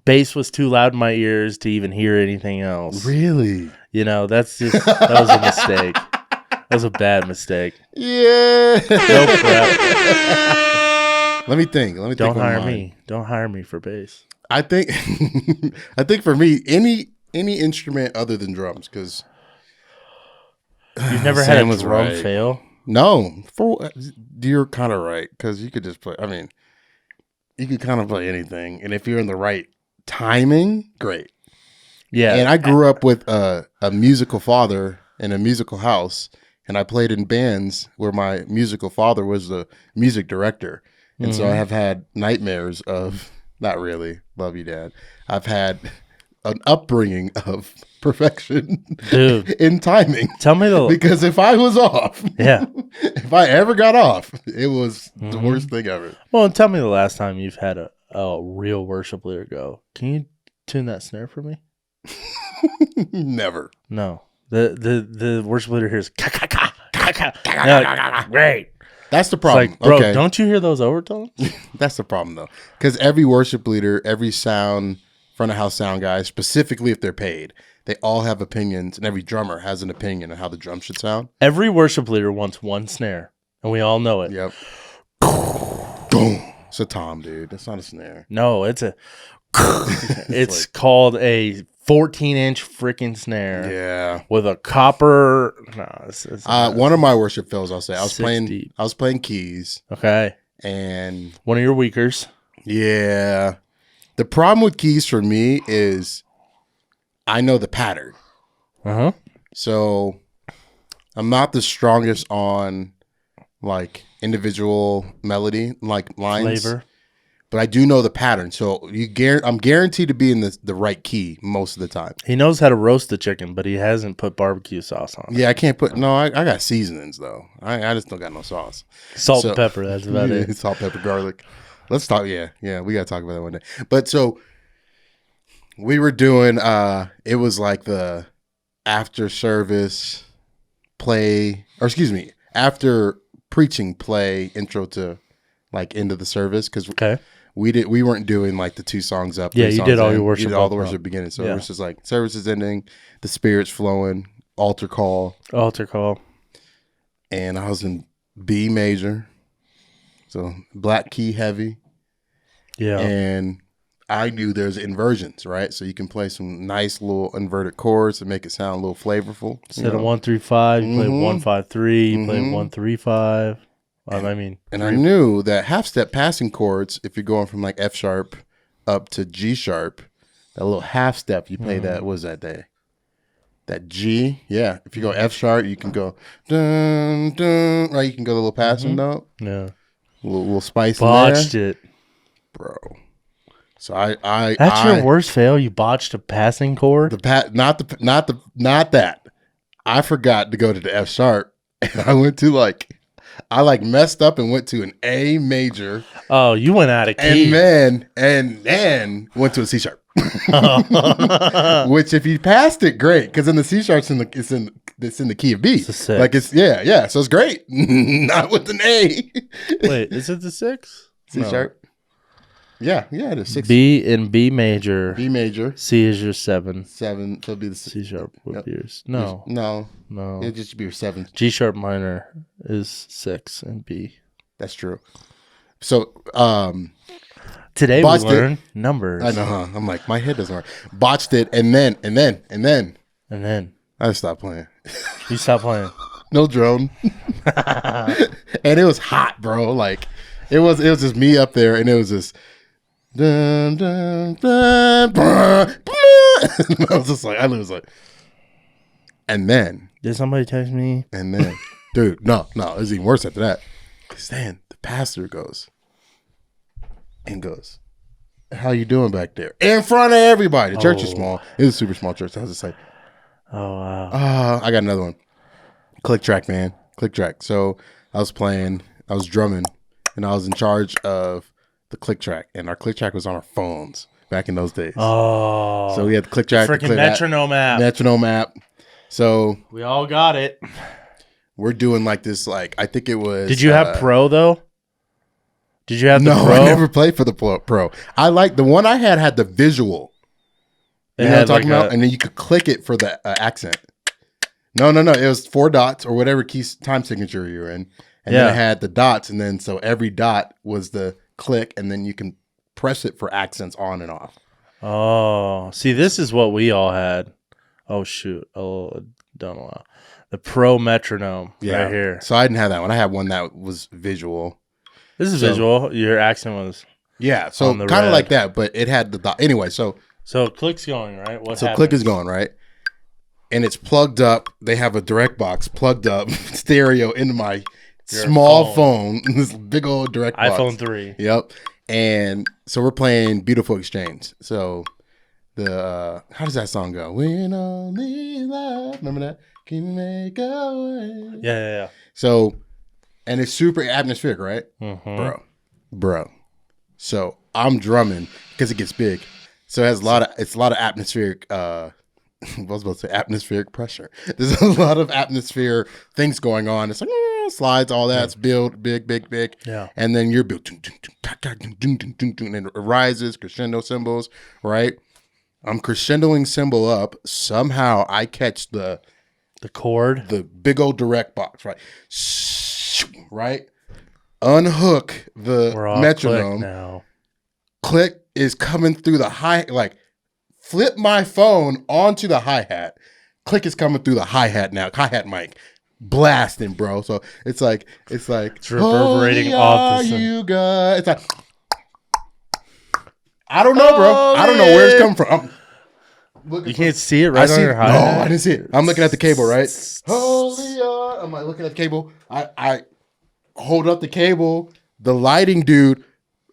bass was too loud in my ears to even hear anything else. Really? You know, that was a mistake. That was a bad mistake. Yeah. No prep. Let me think. Don't hire me. Don't hire me for bass. I think. I think for me, any instrument other than drums, because You've never Sam had a was drum right. fail? No, you're kind of right, because you could just play. I mean, you could kind of play anything, and if you're in the right timing, great. Yeah. And I grew up with a musical father in a musical house, and I played in bands where my musical father was the music director, and so I have had nightmares of. Not really, love you, Dad. I've had an upbringing of perfection, Dude. in timing. Tell me the Because if I was off, Yeah. if I ever got off, it was the worst thing ever. Well, tell me the last time you've had a real worship leader go, "Can you tune that snare for me?" Never. No. The worship leader hears ka ka ka ka ka. Like, great. That's the It's problem. like, bro, okay. don't you hear those overtones? That's the problem though, because every worship leader, every sound front of house sound guy, specifically if they're paid, they all have opinions, and every drummer has an opinion on how the drum should sound. Every worship leader wants one snare, and we all know it. Yep. Boom. It's a tom, dude. That's not a snare. No, it's a. It's called a 14-inch freaking snare Yeah. with a copper. No, it's One of my worship fills, I'll say, I was 6 playing. deep. I was playing keys, okay. and One of your weakers. yeah, the problem with keys for me is I know the pattern, Uh huh. so I'm not the strongest on like individual melody, like lines. Flavor. But I do know the pattern, so I'm guaranteed to be in the right key most of the time. He knows how to roast the chicken, but he hasn't put barbecue sauce on it. Yeah, I can't put no. I got seasonings though. I just don't got no sauce. Salt So- and pepper. That's about Yeah, it. salt, pepper, garlic. Let's talk. Yeah, we gotta talk about that one day. But so we were doing. It was like the after service play, or excuse me, after preaching play intro to like end of the service, because Okay. we weren't doing like the 2 songs up. Yeah, 3 you songs did all in. your worship We did all up the worship front. beginning. So Yeah. it was just like service is ending, the spirit's flowing, altar call, Altar call. and I was in B major, so black key heavy, Yeah. and I knew there's inversions, right? So you can play some nice little inverted chords and make it sound a little flavorful. Instead of 1-3-5, you play Mhm. 1-5-3. You play Mhm. 1-3-5. I mean, And I knew that half step passing chords, if you're going from like F sharp up to G sharp, that little half step you play that, what was that day? That G, yeah. If you go F sharp, you can go dun dun, right? You can go the little passing note, yeah. little spice Botched in there, it. bro. So I That's your worst fail. You botched a passing chord. not that. I forgot to go to the F sharp, and I went to I messed up and went to an A major. Oh, you went out of key. And then went to a C sharp. Which if you passed it, great, because then the C sharp's it's in the key of B. It's a 6. Like so it's great. Not with an A. Wait, is it the 6? C No. sharp. Yeah, it is 6. B in B major. B major. C is your 7. 7. So it'll be the C sharp would Yep. be yours. No. No. It'll just be your 7. G sharp minor is 6 and B. That's true. So Today we Botched it. learned numbers. I know, huh? I'm like, my head doesn't work. Botched it, and then And then I just stopped playing. you stop playing. No drone. And it was hot, bro. Like it was just me up there, and it was just dun, dun, dun, brr, brr. And I was like, and then, Did somebody text me? dude, no, it was even worse after that. Because then the pastor goes, how you doing back there? In front of everybody. The church is small. It was a super small church. I was just like, Oh wow. I got another one. Click track, man. Click track. So I was drumming, and I was in charge of the click track, and our click track was on our phones back in those days. Oh. So we had the click track, Freaking metronome app. Metronome app. So We all got it. we're doing like this, like I think it was. Did you have Pro though? Did you have the No, Pro? I never played for the Pro. I like the one I had the visual. You It know what I'm had talking like about? And then you could click it for the accent. No. It was 4 dots or whatever time signature you're in. And then it had the dots. And then so every dot was the click. And then you can press it for accents on and off. Oh, see, this is what we all had. Oh, shoot. Oh, don't allow. The Pro metronome right here. So I didn't have that one. I had one that was visual. This is visual. Your accent was. Yeah. So On the kind of red. like that. But it had the dot. Anyway, so Click's going, right? What So happens? click is going, right? And it's plugged up. They have a direct box plugged up, stereo into my small phone. This big old direct box. iPhone 3. Yep. And so we're playing Beautiful Exchange. So the how does that song go? When only love, remember that? Can make a way. Yeah. So, and it's super atmospheric, right? Mm-hmm. Bro. So I'm drumming because it gets big. So it has a lot of atmospheric I was about to say atmospheric pressure. There's a lot of atmosphere things going on. It's like slides, all that. It's build big. Yeah. And then you're built and it rises, crescendo cymbals, right? I'm crescendoing cymbal up. Somehow I catch the chord. the big old direct box, right? Right? Unhook the We're off metronome. Click now. Click is coming through the hi-hat, flip my phone onto the hi-hat. Click is coming through the hi-hat now. Hi-hat mic. Blasting, bro. So it's like It's reverberating off the you guys. It's like I don't know, bro. I don't know where it's coming from. You can't see it right on your No, hi-hat? I didn't see it. I'm looking at the cable, right? Holy, I'm like looking at the cable. I hold up the cable. The lighting dude,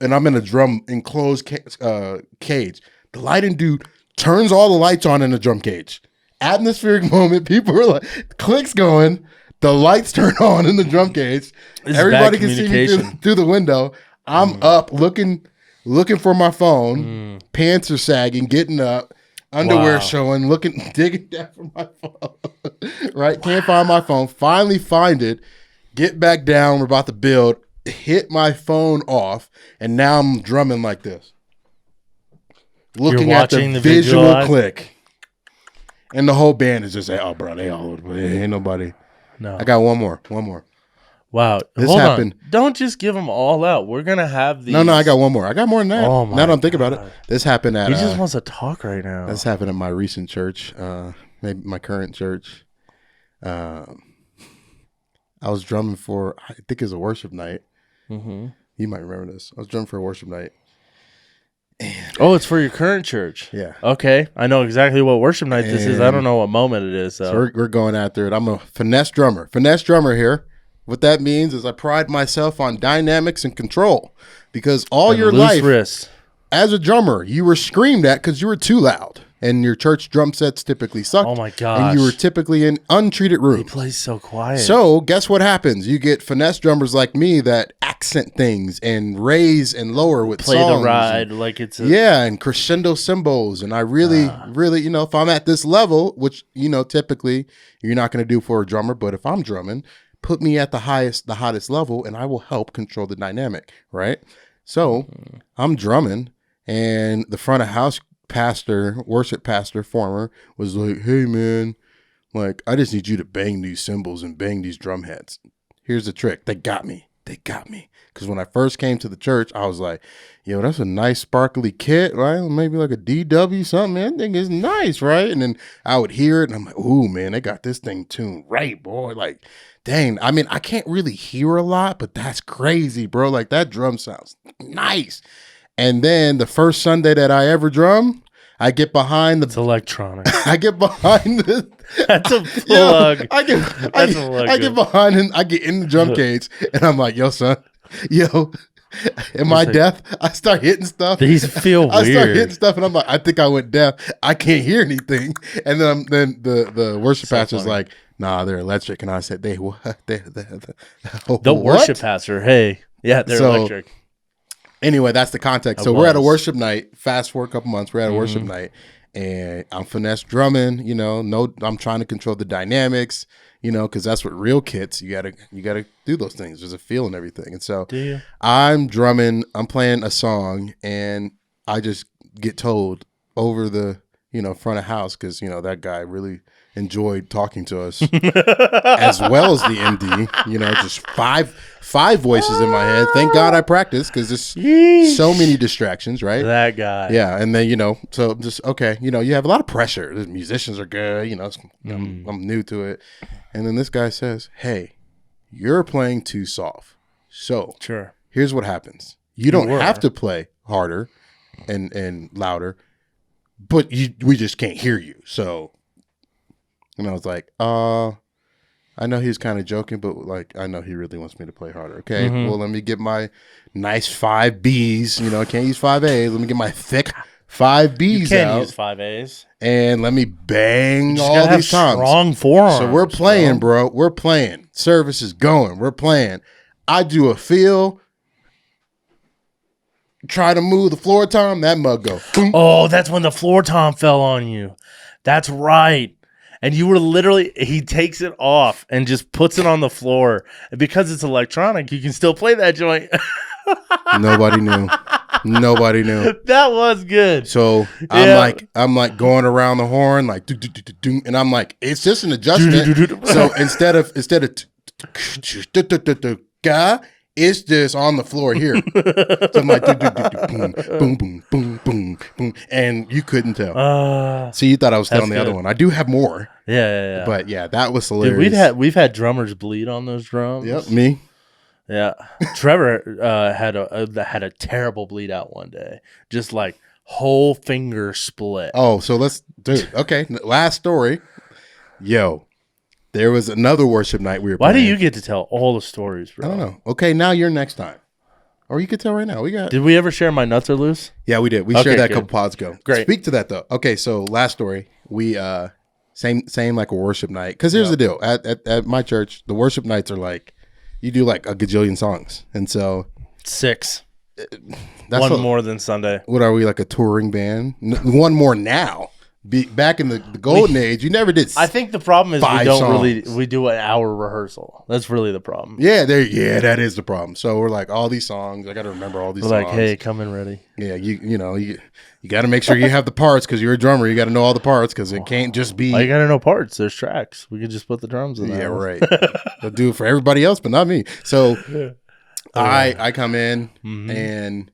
and I'm in a drum enclosed cage. The lighting dude turns all the lights on in the drum cage. Atmospheric moment. People are like, clicks going. The lights turn on in the drum cage. This is Everybody bad can see me communication. through the window. I'm up looking for my phone. Pants are sagging, getting up. Underwear Wow. showing, digging down for my phone. Right? Can't find my phone. Finally find it. Get back down. We're about to build. Hit my phone off. And now I'm drumming like this. Looking at watching the the visual visualize? click. And the whole band is just like, oh, bro, they all over the place. Ain't nobody. No. I got one more. Wow. This Hold happened. on. Don't just give them all out. We're going to have these. No, I got one more. I got more than that. Oh, my now that I'm thinking about it. God. This happened at He just wants to talk right now. this happened at my recent church, maybe my current church. I was drumming for, I think it was a worship night. Mm-hmm. You might remember this. I was drumming for a worship night. Oh, it's for your current church. Yeah. Okay. I know exactly what worship night this is. I don't know what moment it is. So we're going after it. I'm a finesse drummer. Finesse drummer here. What that means is I pride myself on dynamics and control because all your loose life wrists. as a drummer, you were screamed at because you were too loud. And your church drum sets typically sucked. Oh, my gosh. And you were typically in untreated He rooms. plays so quiet. So guess what happens? You get finesse drummers like me that accent things and raise and lower with play songs the ride like it's a. yeah, and crescendo cymbals. And I really, if I'm at this level, which, typically you're not going to do for a drummer, but if I'm drumming, put me at the hottest level and I will help control the dynamic, right? So I'm drumming and the front of house worship pastor, former, was like, hey man, like, I just need you to bang these cymbals and bang these drum heads. Here's the trick. They got me. Because when I first came to the church, I was like, yo, that's a nice sparkly kit, right? Maybe like a DW something. Man, that thing is nice, right? And then I would hear it and I'm like, ooh, man, they got this thing tuned right, boy. Like, dang. I mean, I can't really hear a lot, but that's crazy, bro. Like, that drum sounds nice. And then the first Sunday that I ever drum, I get behind It's electronic. I get behind the. That's a plug. I get behind and I get in the drum cage and I'm like, yo, son, Am I deaf? I start hitting stuff. These feel I start weird. hitting stuff, and I'm like, I think I went deaf. I can't hear anything. And then the worship So pastor's funny. like, nah, they're electric. And I said, they what? The What? worship pastor. Hey, yeah, they're So- electric. Anyway, that's the context. I So we're at a was. worship night. Fast forward a couple months, we're at a worship night, and I'm finesse drumming. No, I'm trying to control the dynamics. Because that's what real kits. You gotta do those things. There's a feel and everything. And so Do you? I'm drumming. I'm playing a song, and I just get told over the front of house because that guy really enjoyed talking to us as well as the MD. Just five voices in my head. Thank God I practiced because there's so many distractions, right? That guy. Yeah, and then so just okay, you have a lot of pressure. The musicians are good, I'm new to it, and then this guy says, "Hey, you're playing too soft. So Sure. here's what happens. You don't were. have to play harder and louder, but we just can't hear you." So, and I was like, I know he's kind of joking, but like, I know he really wants me to play harder. Okay, well, let me get my nice 5 Bs. I can't use 5 As. Let me get my thick 5 Bs You can't out, use 5 A's. and let me bang You all gotta have these times. strong forearms. So we're playing, bro. We're playing. Service is going. We're playing. I do a feel. Try to move the floor tom. That mug go. Boom. Oh, that's when the floor tom fell on you. That's right. And you were literally, he takes it off and just puts it on the floor. And because it's electronic, you can still play that joint. Nobody knew. Nobody knew. That was good. So Yeah. I'm like going around the horn, like do, do, do, do, do, and I'm like, it's just an adjustment. So instead of ga, it's just on the floor here. So I'm like boom, boom, boom, boom, boom, boom, and you couldn't tell. So you thought I was still on the That's other good. one. I do have more, Yeah. but yeah, that was hilarious. Dude, we've had drummers bleed on those drums. Yep, me. Yeah. Trevor had a terrible bleed out one day. Just like whole finger split. Oh, so okay. Last story. Yo, there was another worship night we were Why do playing. you get to tell all the stories, bro? I don't know. Okay, now you're next time. Or you could tell right now. We got. Did we ever share my nuts are loose? Yeah, we did. We Okay, shared that a good. couple pods ago. Great. Speak to that though. Okay, so last story. We same like a worship night. Because here's the deal. At my church, the worship nights are like you do like a gajillion songs, and so 6. that's One more than Sunday. What are we, like a touring band? One more now. Back in the golden age, you never did. I think the problem is 5 we do an hour rehearsal. That's really the problem. Yeah, that is the problem. So we're like all these songs. I got to remember all these We're songs. like, hey, come in ready. Yeah, you got to make sure you have the parts because you're a drummer. You got to know all the parts because it can't just be. Why you gotta know parts? There's tracks. We could just put the drums in there. Yeah, right. They'll do it for everybody else, but not me. So I come in and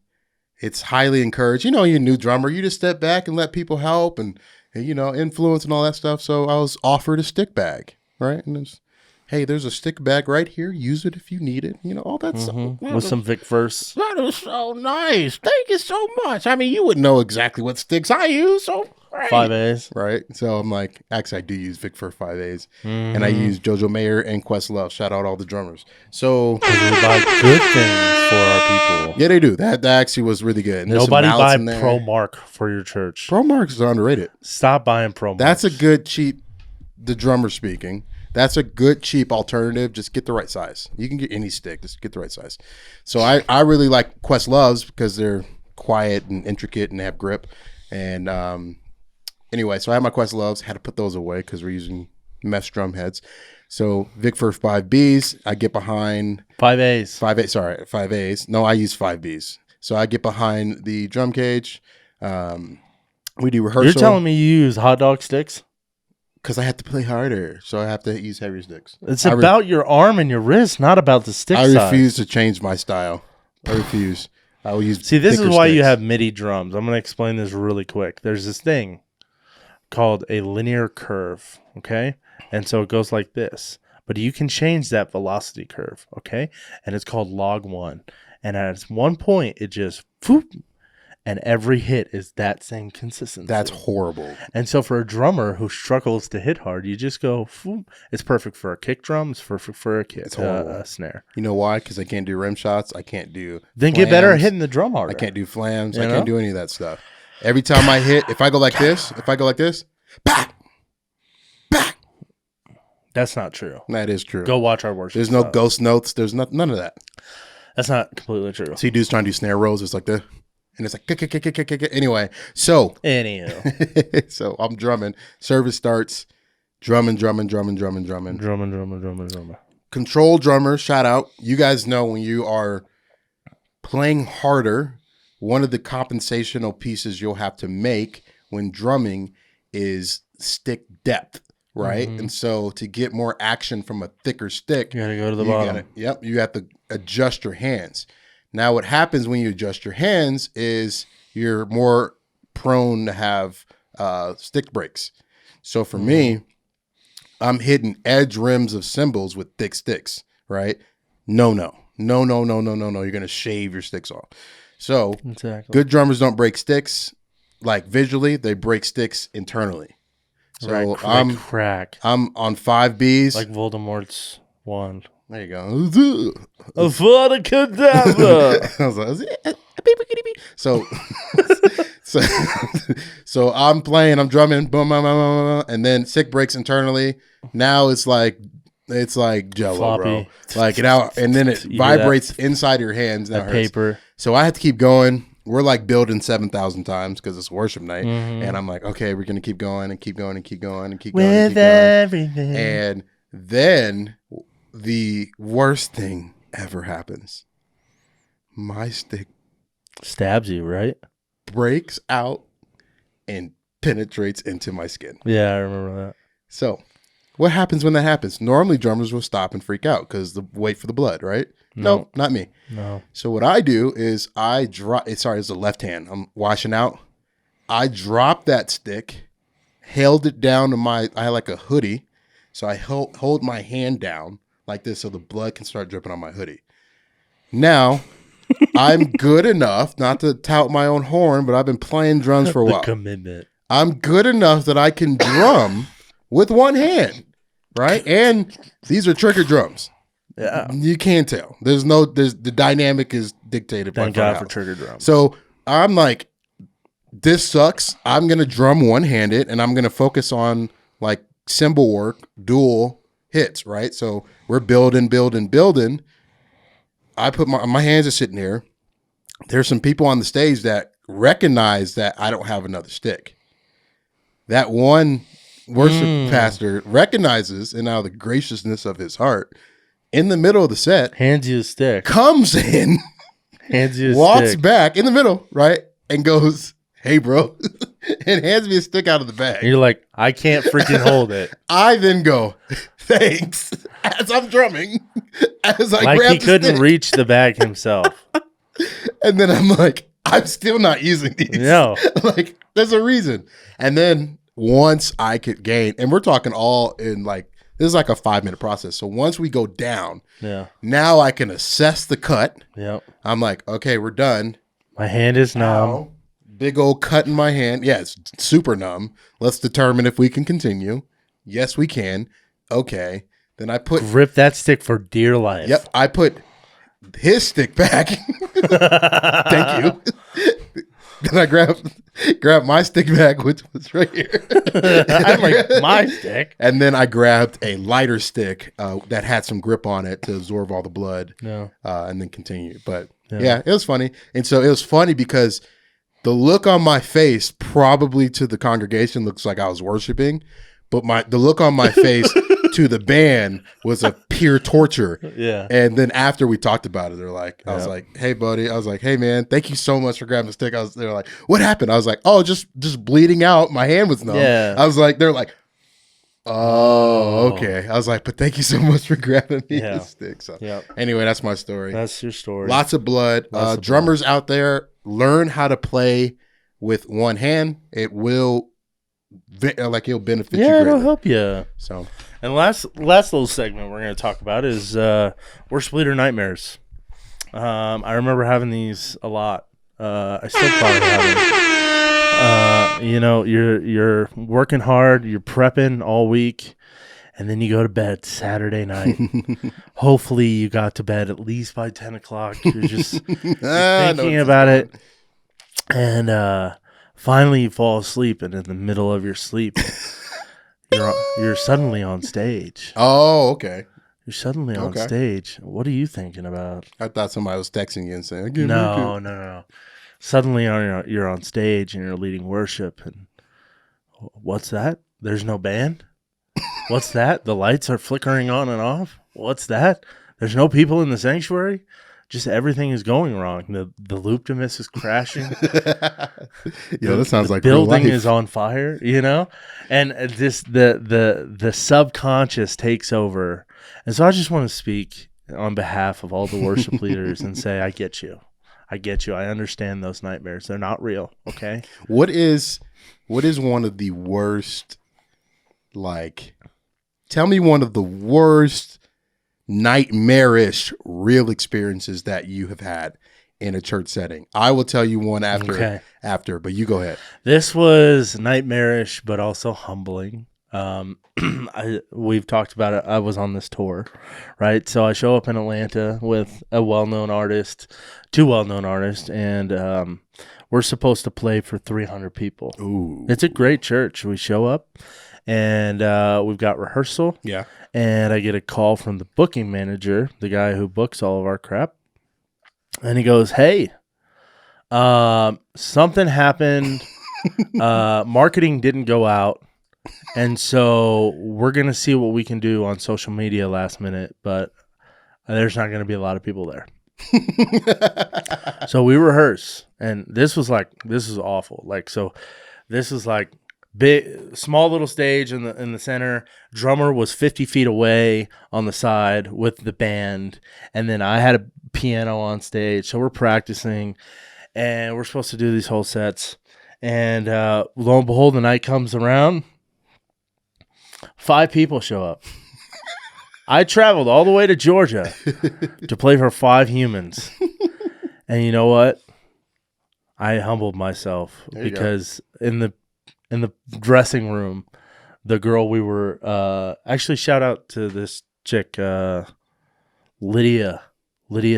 it's highly encouraged. You're a new drummer. You just step back and let people help and influence and all that stuff. So I was offered a stick bag, right? And it's, hey, there's a stick bag right here. Use it if you need it. All that stuff. With some Vic verse. That is so nice. Thank you so much. I mean, you wouldn't know exactly what sticks I use, so great. 5 A's. Right. So I'm like, actually, I do use Vic for 5 A's, and I use JoJo Mayer and Questlove. Shout out all the drummers. So We buy good things for our people. yeah, they do. That actually was really good. And there's some Nobody mallets buy in there. Pro Mark for your church. Pro Marks are underrated. Stop buying Pro Mark. That's a good cheap. The drummer speaking. That's a good cheap alternative. Just get the right size. You can get any stick. Just get the right size. So I really like Questloves because they're quiet and intricate and they have grip. And anyway, so I had my Questloves. Had to put those away because we're using mesh drum heads. So Vic for 5 Bs. I get behind 5 A's. 5 A's. Sorry, 5 A's. No, I use 5 Bs. So I get behind the drum cage. We do rehearsal. You're telling me you use hot dog sticks? because I have to play harder, so I have to use heavier sticks. It's about your arm and your wrist, not about the stick I size. refuse to change my style. I refuse. I will use. See, this is thicker why you sticks. have MIDI drums. I'm going to explain this really quick. There's this thing called a linear curve, okay? And so it goes like this. But you can change that velocity curve, okay? And it's called log 1. And at one point, it just, whoop, and every hit is that same consistency. That's horrible. And so for a drummer who struggles to hit hard, you just go, phoom. It's perfect for a kick drum. It's perfect for a snare. You know why? Because I can't do rim shots. I can't do Then flams. get better at hitting the drum harder. I can't do flams. You I know? can't do any of that stuff. Every time I hit, if I go like this, back. That's not true. That is true. Go watch our worship. There's no stuff. ghost notes. There's none of that. That's not completely true. See dudes trying to do snare rolls. It's like the, and it's like, kick. Anyway, so Anywho. so I'm drumming. Service starts. Drumming. Drumming. Control drummer, shout out. You guys know when you are playing harder, one of the compensational pieces you'll have to make when drumming is stick depth, right? Mm-hmm. And so to get more action from a thicker stick, You got to go to the bottom. you have to adjust your hands. Now what happens when you adjust your hands is you're more prone to have stick breaks. So for me, I'm hitting edge rims of cymbals with thick sticks, right? No. You're going to shave your sticks off. So Exactly. good drummers don't break sticks like visually, they break sticks internally. So Right, crack. I'm on 5 Bs. Like Voldemort's wand. There you go. Avada Kedavra. I was like, so, so I'm playing, I'm drumming, boom, boom, boom, boom, boom, and then stick breaks internally. Now it's like Jello, Floppy. bro. Like now, and then it You do vibrates inside your hands. That That hurts. paper. So I had to keep going. We're like building 7,000 times because it's worship night, Mm-hmm. and I'm like, okay, we're gonna keep going and keep going and keep going and keep With going and keep going. everything. And then the worst thing ever happens. My stick Stabs you, right? breaks out and penetrates into my skin. Yeah, I remember that. So, what happens when that happens? Normally, drummers will stop and freak out because wait for the blood, right? No, not me. No. So what I do is I drop. Sorry, it's the left hand. I'm washing out. I drop that stick, held it down to I had like a hoodie, so I hold my hand down like this so the blood can start dripping on my hoodie. Now, I'm good enough, not to tout my own horn, but I've been playing drums for a The while. commitment. I'm good enough that I can drum with one hand, right? And these are trigger drums. Yeah. You can't tell. There's the dynamic is dictated by Thank God for front trigger drums. So I'm like, this sucks. I'm gonna drum one-handed and I'm gonna focus on like cymbal work, dual hits, right? So we're building. I put my hands are sitting here. There's some people on the stage that recognize that I don't have another stick. That one worship pastor recognizes, and out of the graciousness of his heart, in the middle of the set, Hands you a stick. comes in, Hands you a walks stick. back in the middle, right, and goes, "Hey, bro," and hands me a stick out of the bag. And you're like, I can't freaking hold it. I then go, "Thanks," as I'm drumming, as I Like grab he the couldn't stick. reach the bag himself. And then I'm like, I'm still not using these. No. Like, there's a reason. And then once I could gain, and we're talking all in like, this is like a 5-minute process. So once we go down, Yeah. now I can assess the cut. Yep. I'm like, okay, we're done. My hand is numb. Ow. Big old cut in my hand. Yeah, it's super numb. Let's determine if we can continue. Yes, we can. Okay. Then I put, Grip that stick for dear life. yep, I put his stick back. Thank you. Then I grabbed my stick back, which was right here. I'm like, my stick. And then I grabbed a lighter stick that had some grip on it to absorb all the blood. No. And then continue. But yeah, it was funny. And so it was funny because the look on my face, probably to the congregation, looks like I was worshiping, but the look on my face to the band was a pure torture. Yeah. And then after we talked about it, they're like, I was like, "Hey, buddy," I was like, "Hey, man, thank you so much for grabbing the stick." They're like, "What happened?" I was like, "Oh, just bleeding out. My hand was numb." Yeah. I was like, they're like, "Oh, okay." I was like, "But thank you so much for grabbing me Yeah. the stick." So Yep. anyway, that's my story. That's your story. Lots of blood. Lots of Drummers out there, learn how to play with one hand. It will, it'll benefit you Yeah, greatly. it'll help you. So And last little segment we're going to talk about is worship leader nightmares. I remember having these a lot I still probably haven't. You're working hard, you're prepping all week, and then you go to bed Saturday night. Hopefully you got to bed at least by 10 o'clock. You're just thinking about it. And finally you fall asleep, and in the middle of your sleep, you're suddenly on stage. Oh, okay. You're suddenly on stage. What are you thinking about? I thought somebody was texting you and saying, No. Suddenly you're on stage and you're leading worship, and what's that? There's no band? What's that? The lights are flickering on and off? What's that? There's no people in the sanctuary? Just everything is going wrong. The loop-de-miss is crashing. That sounds like building real life. is on fire, and the subconscious takes over. And so I just want to speak on behalf of all the worship leaders and say, I get you. I understand those nightmares. They're not real. Okay. What is one of the worst, tell me one of the worst nightmarish real experiences that you have had in a church setting. I will tell you one after, but you go ahead. This was nightmarish, but also humbling. We've talked about it. I was on this tour, right? So I show up in Atlanta with two well-known artists, and we're supposed to play for 300 people. Ooh. It's a great church. We show up, and we've got rehearsal. Yeah. And I get a call from the booking manager, the guy who books all of our crap. And he goes, hey, something happened. Marketing didn't go out. And so we're going to see what we can do on social media last minute, but there's not going to be a lot of people there. So we rehearse, and this is awful. This is big, small little stage in the center. Drummer was 50 feet away on the side with the band, and then I had a piano on stage. So we're practicing, and we're supposed to do these whole sets. And lo and behold, the night comes around. 5 people show up. I traveled all the way to Georgia to play for 5 humans. And you know what? I humbled myself because in the dressing room, the girl we were actually, shout out to this chick, Lydia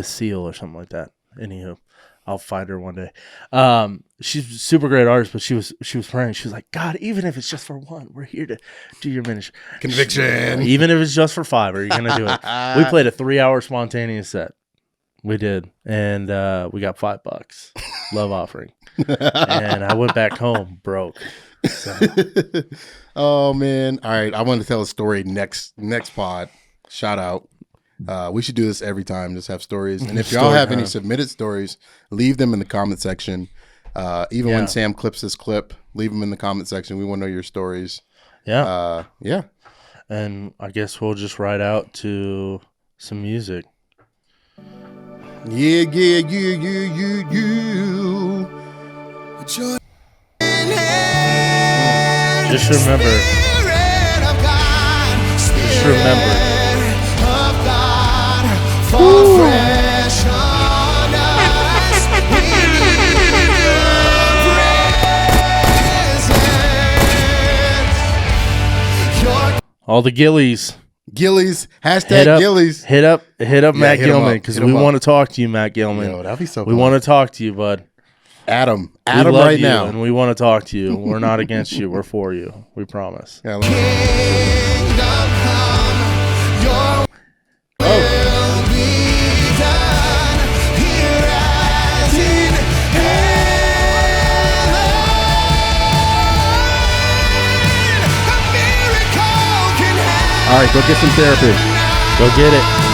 Seal or something like that. Anywho, I'll find her one day. She's a super great artist, but she was praying. She was like, God, even if it's just for 1, we're here to do your ministry. Conviction. Even if it's just for 5, are you going to do it? We played a 3-hour spontaneous set. We did. And we got $5. Love offering. And I went back home broke. So. Oh, man. All right. I want to tell a story next pod. Shout out. We should do this every time, just have stories. And if y'all have any submitted stories, leave them in the comment section. Even when Sam clips this clip, leave them in the comment section. We want to know your stories. Yeah. Yeah. And I guess we'll just ride out to some music. Yeah. Just remember. All the Gillies. Hashtag Gillies. Hit up Matt Gilman, because we want to talk to you, Matt Gilman. Yo, that'd be so we cool. want to talk to you, bud. Adam We love right you, now. and we want to talk to you. We're not against you. We're for you. We promise. Yeah, all right, go get some therapy. Go get it.